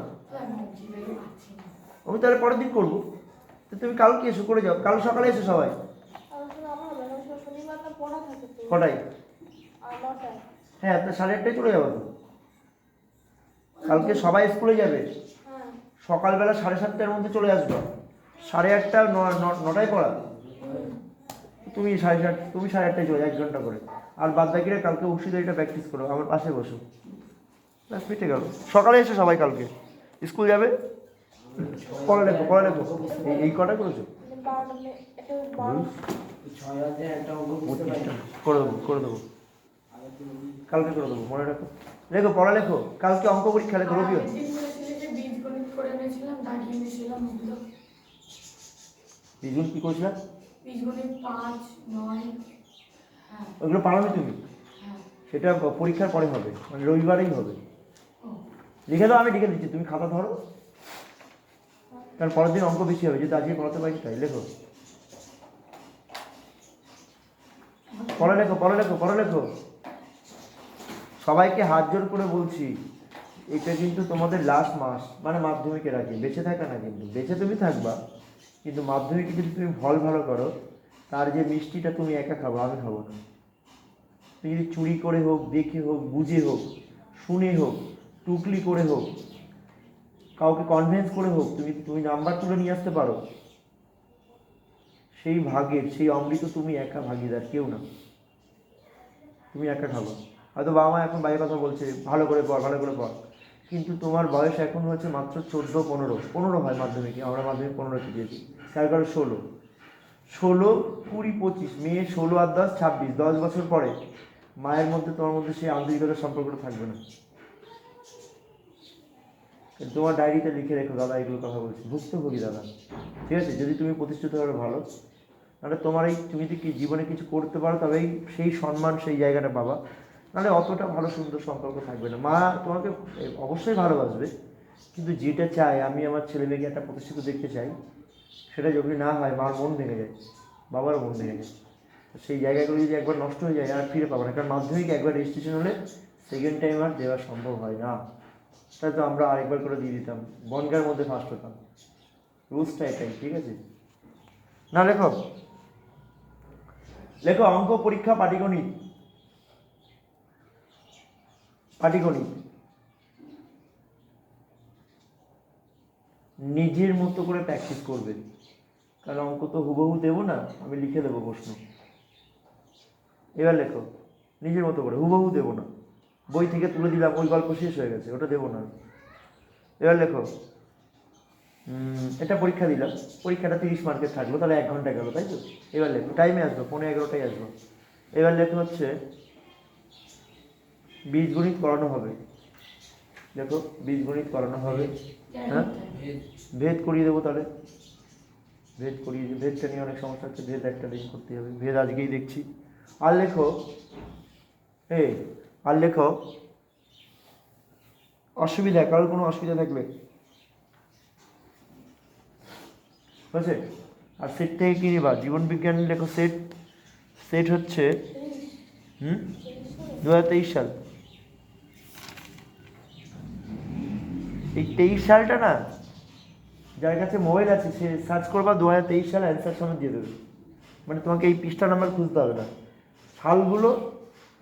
আমি তাহলে পরের দিন করবো। তো তুমি কালকে এসো, করে যাও, কাল সকালে এসো সবাই। কটায়? হ্যাঁ, আপনার 8:30টায় চলে যাবো তো, কালকে সবাই স্কুলে যাবে, হ্যাঁ সকালবেলা 7:30টার মধ্যে চলে আসবে, 8:30 9টায় পড়া, তুমি 7:30, তুমি 8:30টায় চলে 1 ঘন্টা করে, আর বাদ বাকিরা কালকে অংশীদারিটা প্র্যাকটিস করো, আমার পাশে বসো, ব্যাস মিটে গেল। সকালে এসে সবাই কালকে স্কুল যাবে, পড়া লেখো পড়া লেখো। এই কটা করেছো? 12টা একটা 12 6 একটা অঙ্ক বুঝতে পারি 25টা করে দেবো কালকে করে দেবো, মনে রাখো। লেখো পড়া লেখো, কালকে অঙ্ক পরীক্ষা লেখো, রবিও। আগের দিন বলেছিলে যে বীজগণিত করে এনেছিলাম, দাঁড়িয়ে এনেছিলাম ওগুলো। বিজুন কি করছিলাম? বীজগণিত 5, 9, হ্যাঁ ওগুলো পারোনি তুমি, হ্যাঁ। সেটা পরীক্ষার পরে হবে, মানে রবিবারেই হবে। ও, লিখে দাও, আমি লিখে দিচ্ছি, তুমি খাতা ধরো, কারণ পরের দিন অঙ্ক বেশি হবে, যদি আজকে পড়াতে পারি তাই। লেখো পড়া লেখো পড়া লেখো পড়া লেখো। সবাইকে হাত জোর করে বলছি, এটা কিন্তু তোমাদের লাস্ট মাস, মানে মাধ্যমিকের আগে, বেঁচে থাকা না, কিন্তু বেঁচে তুমি থাকবা, কিন্তু মাধ্যমিকে যদি তুমি ভালো করো, তার যে মিষ্টিটা তুমি একা খাবো, আমি খাবো না। তুমি যদি চুরি করে হোক, দেখে হোক, বুঝে হোক, শুনে হোক, টুকলি করে হোক, কাউকে কনভিন্স করে হোক, তুমি নাম্বার তুলে নিয়ে আসতে পারো, সেই ভাগের, সেই অমৃত তুমি একা ভাগিদার, কেউ না। তুমি একা খাবো। হয়তো বাবা মা এখন বাইরে কথা বলছে, ভালো করে পড় ভালো করে পড়, কিন্তু তোমার বয়স এখন হচ্ছে মাত্র 14-15 হয় মাধ্যমিকে, আমরা মাধ্যমিক 15তে দিয়েছি, কারো 16, 20, 25, মেয়ে 16 আর 10, 26, 10 বছর পরে মায়ের মধ্যে তোমার মধ্যে সেই আন্তরিকতার সম্পর্কটা থাকবে না। তোমার ডায়েরিতে লিখে রেখো, দাদা এগুলো কথা বলছি, ভুক্তভোগী দাদা, ঠিক আছে? যদি তুমি প্রতিষ্ঠিত হবে ভালো, নাহলে তোমার এই, তুমি যদি জীবনে কিছু করতে পারো তবেই সেই সম্মান, সেই জায়গাটা পাবা, নাহলে অতটা ভালো সুন্দর সম্পর্ক থাকবে না। মা তোমাকে অবশ্যই ভালোবাসবে, কিন্তু যেটা চাই, আমি আমার ছেলে মেয়েকে একটা প্রতিষ্ঠিত দেখতে চাই, সেটা যদি না হয়, মার মন ভেঙে যায়, বাবার মন ভেঙে যায়। সেই জায়গাগুলো যদি একবার নষ্ট হয়ে যায় আর ফিরে পাবো না, কারণ মাধ্যমিক একবার রেজিস্ট্রেশন হলে সেকেন্ড টাইম আর দেওয়া সম্ভব হয় না। তাই তো আমরা আরেকবার করে দিয়ে দিতাম, বনগার মধ্যে ফার্স্ট হতাম, রুলসটা এটাই, ঠিক আছে? না লেখো লেখো, অঙ্ক পরীক্ষা, পাটিগণিত, পাটিগণিত নিজের মতো করে প্র্যাকটিস করবে, কারণ অঙ্ক তো হুবহু দেবো না, আমি লিখে দেবো প্রশ্ন। এবার লেখো নিজের মতো করে, হুবহু দেবো না, বই থেকে তুলে দিলাম, ওই গল্প শেষ হয়ে গেছে, ওটা দেবো না। এবার লেখো, এটা পরীক্ষা দিলাম, পরীক্ষাটা 30 মার্কের থাকলো, তাহলে 1 ঘন্টা গেল, তাই তো? এবার লেখো, টাইমে আসবো, 11:15টায় আসবো। এবার লেখো হচ্ছে বীজগণিত করানো হবে, দেখো বীজগণিত করানো হবে, হ্যাঁ ভেদ করিয়ে দেবো, তাহলে ভেদ করিয়ে, ভেদটা নিয়ে অনেক সমস্যা হচ্ছে, ভেদ একটা দিন করতে হবে, ভেদ আজকেই দেখছি। আর লেখো, আর লেখো, অসুবিধা, কারোর কোনো অসুবিধা থাকলে বুঝছে। আর সেট থেকে কী নিবা? জীবন বিজ্ঞান লেখো, সেট হচ্ছে 2023 সাল। এই 23 সালটা না, যার কাছে মোবাইল আছে সে সার্চ করবা 2023 সাল, অ্যান্সার সামনে দিয়ে দেবে, মানে তোমাকে এই পৃষ্ঠা নাম্বার খুঁজতে হবে না, সালগুলো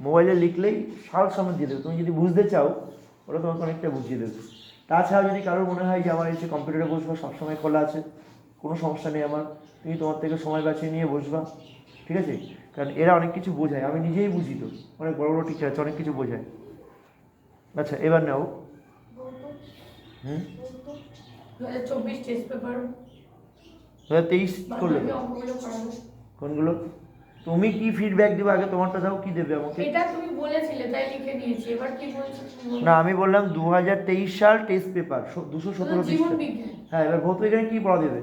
মোবাইলে লিখলেই সাল সামনে দিয়ে দেবে। তুমি যদি বুঝতে চাও, ওরা তোমাকে অনেকটা বুঝিয়ে দেবে। তাছাড়া যদি কারোর মনে হয় যে আমার এসে কম্পিউটারে বসবো, সবসময় খোলা আছে, কোনো সমস্যা নেই আমার, তুমি তোমার থেকে সময় বাঁচিয়ে নিয়ে বসবা, ঠিক আছে? কারণ এরা অনেক কিছু বোঝায়, আমি নিজেই বুঝি তো, অনেক বড় বড় টিচার আছে, অনেক কিছু বোঝায়। আচ্ছা এবার নাও, 2024 টেস্ট পেপার 2023 করলে অঙ্কগুলো করাবো। কোনগুলো? তুমি কি ফিডব্যাক দেবে আগে, তোমারটা দাও, কি দেবে আমাকে? এটা তুমি বলেছিলে তাই লিখে নিয়েছি, এবার কি বলছো তুমি বলো। না, আমি বললাম 2023 সাল টেস্ট পেপার 217 জীবন পৃষ্ঠা। বিজ্ঞান হ্যাঁ, এবার ভৌত বিজ্ঞানে কি পড়া দেবে?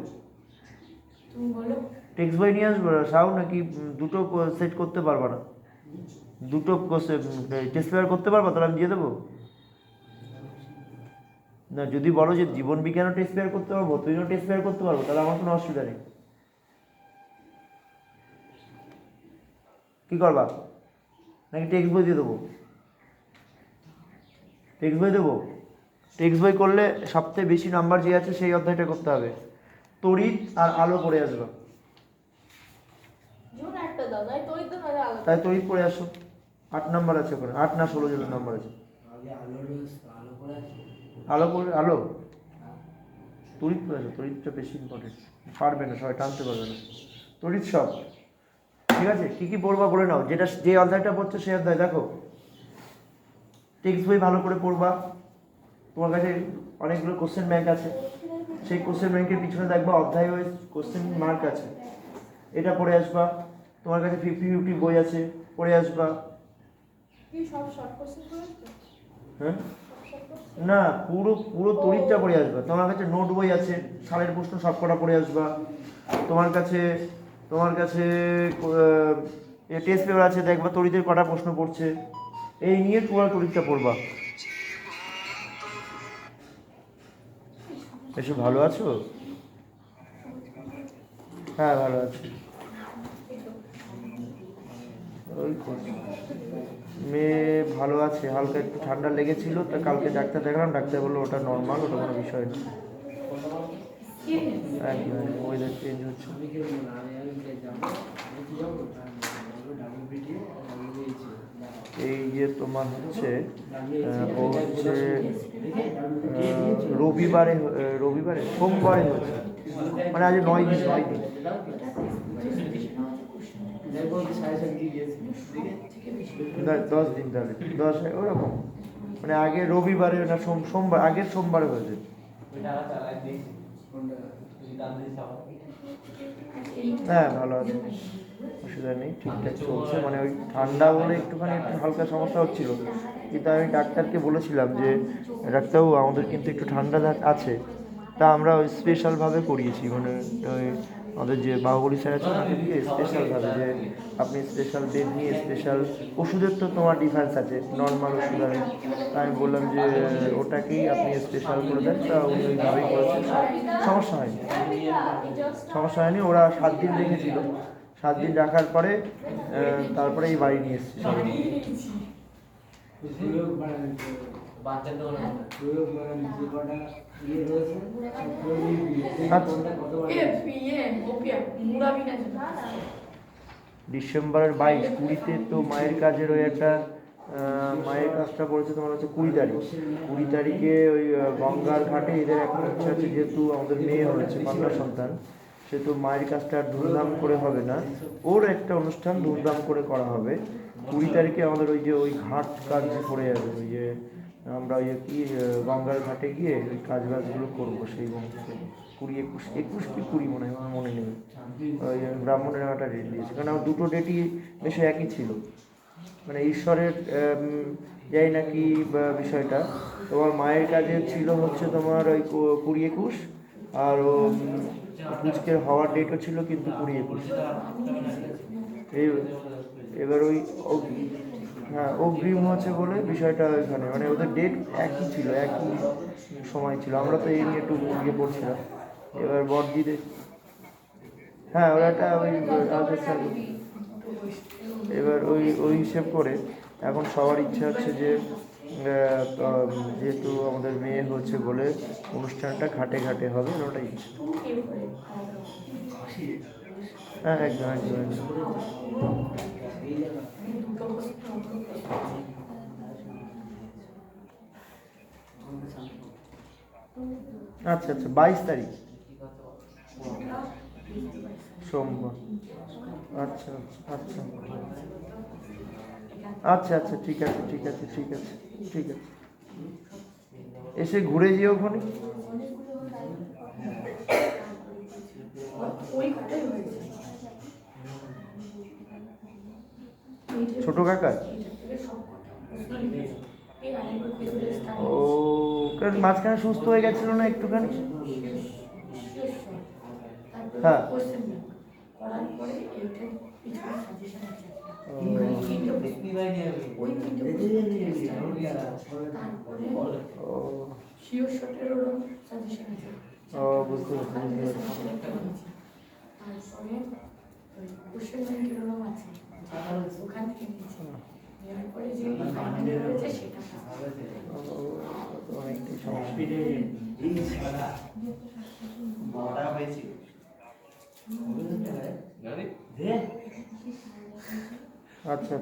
তুমি বলো। টেক্সট বই নিয়ে আসবো সাও, নাকি দুটো সেট করতে পারবা না? দুটো টেস্ট পেপার করতে পারবা, তাহলে আমি দিয়ে দেবো না। যদি বলো যে জীবন বিজ্ঞানও টেস্ট পেপার করতে পারবো, ভৌত বিজ্ঞানও টেস্ট পেপার করতে পারবো, তাহলে আমার কোনো অসুবিধা নেই। কী করবা? নাকি টেক্সট বই দিয়ে দেবো? টেক্সট বই দেবো। টেক্সট বই করলে সবথেকে বেশি নাম্বার যে আছে সেই অধ্যায়টা করতে হবে, তড়িৎ আর আলো পড়ে আসবে। জীবন একটা দাও, নাই তড়িৎ তো নয় আলো। তাই তড়িৎ পড়ে আসো, 8 নাম্বার আছে ওখানে, 8 না 16 জন নাম্বার আছে। আগে আলো করে আছে। আলো করে আলো তড়িৎ আছে, তড়িৎটা বেশি ইম্পর্টেন্ট। পারবে না সবাই, টানতে পারবে না তড়িৎ সব। ঠিক আছে, কী কী পড়বা বলে নাও, যেটা যে অধ্যায়টা পড়ছো সেই অধ্যায় দেখো, টেক্সট বই ভালো করে পড়বা। তোমার কাছে অনেকগুলো কোশ্চেন ব্যাংক আছে, সেই কোশ্চেন ব্যাংকের পিছনে দেখবা অধ্যায় ওয়াইজ কোশ্চেন মার্ক আছে, এটা পড়ে আসবা। তোমার কাছে 50-50 বই আছে, পড়ে আসবা। কি সব শর্ট কোশ্চেন করেছো? হ্যাঁ না, পুরো পুরো তড়িৎটা পড়ে আসবা। তোমার কাছে নোট বই আছে, সালের প্রশ্ন সব কটা পড়ে আসবা। তোমার কাছে টেস্ট পেপার আছে, দেখবা তড়িতের কটা প্রশ্ন পড়ছে, এই নিয়ে পুরো তড়িৎটা পড়বা। এসব ভালো আছো? হ্যাঁ ভালো আছি। ওই মেয়ে ভালো আছে, হালকা একটু ঠান্ডা লেগেছিল, তা কালকে ডাক্তার দেখালাম, ডাক্তার বললো ওটা নর্মাল, ওটা কোনো বিষয় না। একদম ওয়েদার চেঞ্জ হচ্ছে। এই যে তোমার হচ্ছে ও হচ্ছে রবিবারে সোমবারে হয়েছে, মানে আজ 9 দিন 10 দিন, তাহলে 10 ওরকম, মানে আগে রবিবারে না সোমবার, আগের সোমবারে হয়েছে। হ্যাঁ ভালো আছে, অসুবিধা নেই, ঠিকঠাক চলছে। মানে ওই ঠান্ডা বলে একটুখানি একটু হালকা সমস্যা হচ্ছিল, কিন্তু আমি ডাক্তারকে বলেছিলাম যে ডাক্তারবাবু আমাদের কিন্তু একটু ঠান্ডা আছে, তা আমরা ওই স্পেশালভাবে করিয়েছি, মানে ওই আমাদের যে বাহুবলী স্যার আছে ওনাকে দিয়ে স্পেশালভাবে, যে আপনি স্পেশাল বেড নিয়ে স্পেশাল ওষুধের তো তোমার ডিফারেন্স আছে, নর্মাল ওষুধ আমি, আমি বললাম যে ওটাকেই আপনি স্পেশাল করে দেন, তা উনি ওইভাবেই করেছেন, সমস্যা হয়নি। ওরা 7 দিন রেখেছিল, 7 দিন রাখার পরে তারপরে এই বাড়ি নিয়ে এসেছি সবাই। ডিসেম্বরের 22-20-তে তো মায়ের কাজের ওই একটা মায়ের কাজটা পড়েছে তোমার হচ্ছে 20 তারিখে ওই গঙ্গার ঘাটে এদের এখন ইচ্ছা আছে, যেহেতু আমাদের মেয়ে হয়েছে কন্যা সন্তান, সেহেতু মায়ের কাজটা আর ধুমধাম করে হবে না, ওর একটা অনুষ্ঠান ধুমধাম করে করা হবে। 20 তারিখে আমাদের ওই ঘাট কাজ পড়ে যাবে, ওই যে আমরা ওই গঙ্গার ঘাটে গিয়ে ওই কাজ বাজগুলো করবো, সেই বংশে 20-21 কি 20 মনে হয়, আমার মনে নেই, ওই ব্রাহ্মণের একটা ডেট দিয়েছে, কারণ আমার দুটো ডেটই বেশ একই ছিল, মানে ঈশ্বরের যাই নাকি বিষয়টা। তোমার মায়ের কাজে ছিল হচ্ছে তোমার ওই 20-21, আর ও পুচকের হওয়ার ডেটও ছিল কিন্তু 20-21। এবার ওই হ্যাঁ অগ্রিম হচ্ছে বলে বিষয়টা ওইখানে, মানে ওদের ডেট একই ছিল, একই সময় ছিল, আমরা তো এই নিয়ে একটু ইয়ে পড়ছিলাম। এবার বড়দিদের হ্যাঁ ওরা একটা ওই এবার ওই হিসেব করে এখন সবার ইচ্ছা হচ্ছে যে যেহেতু আমাদের মেয়ে হচ্ছে বলে অনুষ্ঠানটা ঘাটে ঘাটে হবে, ওটাই ইচ্ছা। হ্যাঁ একদম। আচ্ছা 22 তারিখ সোমবার। আচ্ছা ঠিক আছে। এসে ঘুরে যেও ওখানে। ছোট কাকা ও কারণ মাঝখানে সুস্থ হয়ে গেছিল না একটুখানি? হ্যাঁ বুঝতে আচ্ছা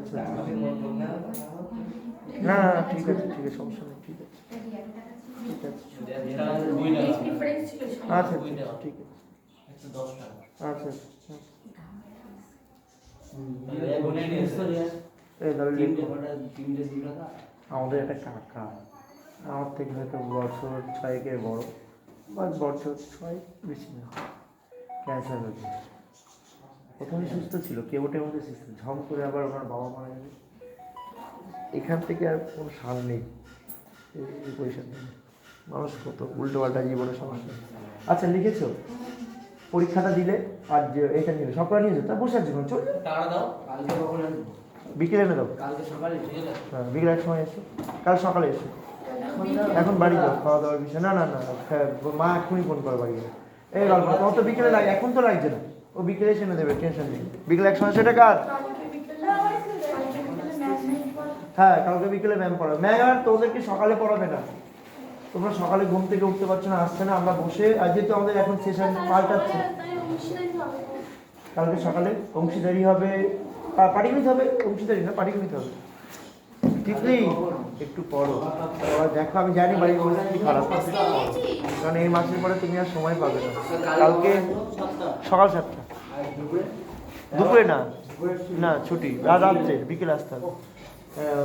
না ঠিক আছে সমস্যা নেই, ঠিক আছে। ঠিক আছে ডিফারেন্স ছিল আচ্ছা ঠিক আছে 110 টাকা আচ্ছা এই ধরো আমাদের একটা কাকা আমার থেকে হয়তো বছর 6 বড় বা বছর 6 বেশি না, ক্যান্সার হয়েছে। প্রথমে সুস্থ ছিল, কেউটের মধ্যে সুস্থ, ঝম করে আবার ওনার বাবা মারা গেছে। এখান থেকে আর কোনো সার নেই এই পয়সা নেই। মানুষ কত উল্টো পাল্টা জীবনের সমস্যা। আচ্ছা লিখেছো, পরীক্ষাটা দিলে আর যে এটা নিয়ে সবটা নিয়ে যেত, বসে আছে চল টাকা দাও কালকে কখন আসবো? বিকেলে এনে দাও। কালকে সকালে ঠিক আছে হ্যাঁ বিকেলে এক সময় এসো, কাল সকালে এসো। এখন বাড়ি যাও, খাওয়া দাওয়ার বিষয় না না না, মা এখনই ফোন করে বাড়ি যাও। এই গল্প তোমার তো বিকেলে লাগে, এখন তো লাগছে না, ও বিকেলে এসে এনে দেবে, টেনশন নেই। বিকেলে এক সময় সেটা কাজ। হ্যাঁ কালকে বিকেলে ম্যাম পড়াবে। ম্যাম আর তোদেরকে সকালে পড়াবে না, তোমরা সকালে ঘুম থেকে উঠতে পারছো না, আসছে না, আমরা বসে আর যেহেতু আমাদের এখন সেশন পাল্টাচ্ছে, কালকে সকালে অংশীদারি হবে, পাটিগণিত হবে, অংশীদারি না পাটিগণিত হবে। ঠিক নেই, একটু পড়ো। এবার দেখো আমি জানি বাড়ির পরিস্থিতি খারাপ, কারণ এই মাসের পরে তুমি আর সময় পাবে না। কালকে সকাল 7টা, দুপুরে না না ছুটি, রাত্রে বিকেলে আসতে হবে।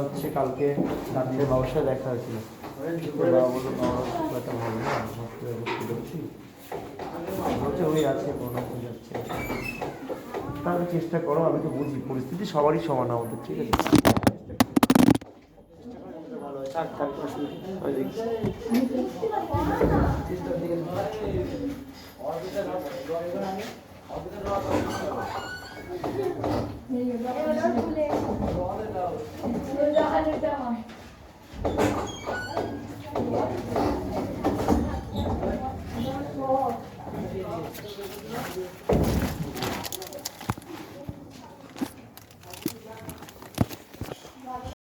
হচ্ছে কালকে রাত্রে বাবার সাথে দেখা হয়েছিল, বাবা বললো বাবার খুব ভালো না, বলছে ওই আছে কোনো যাচ্ছে। তাহলে চেষ্টা করো, আমি তো বুঝি পরিস্থিতি সবারই সমান আমাদের, ঠিক আছে? ভালো হয়, থাক থাক ওই দেখছি। খুলে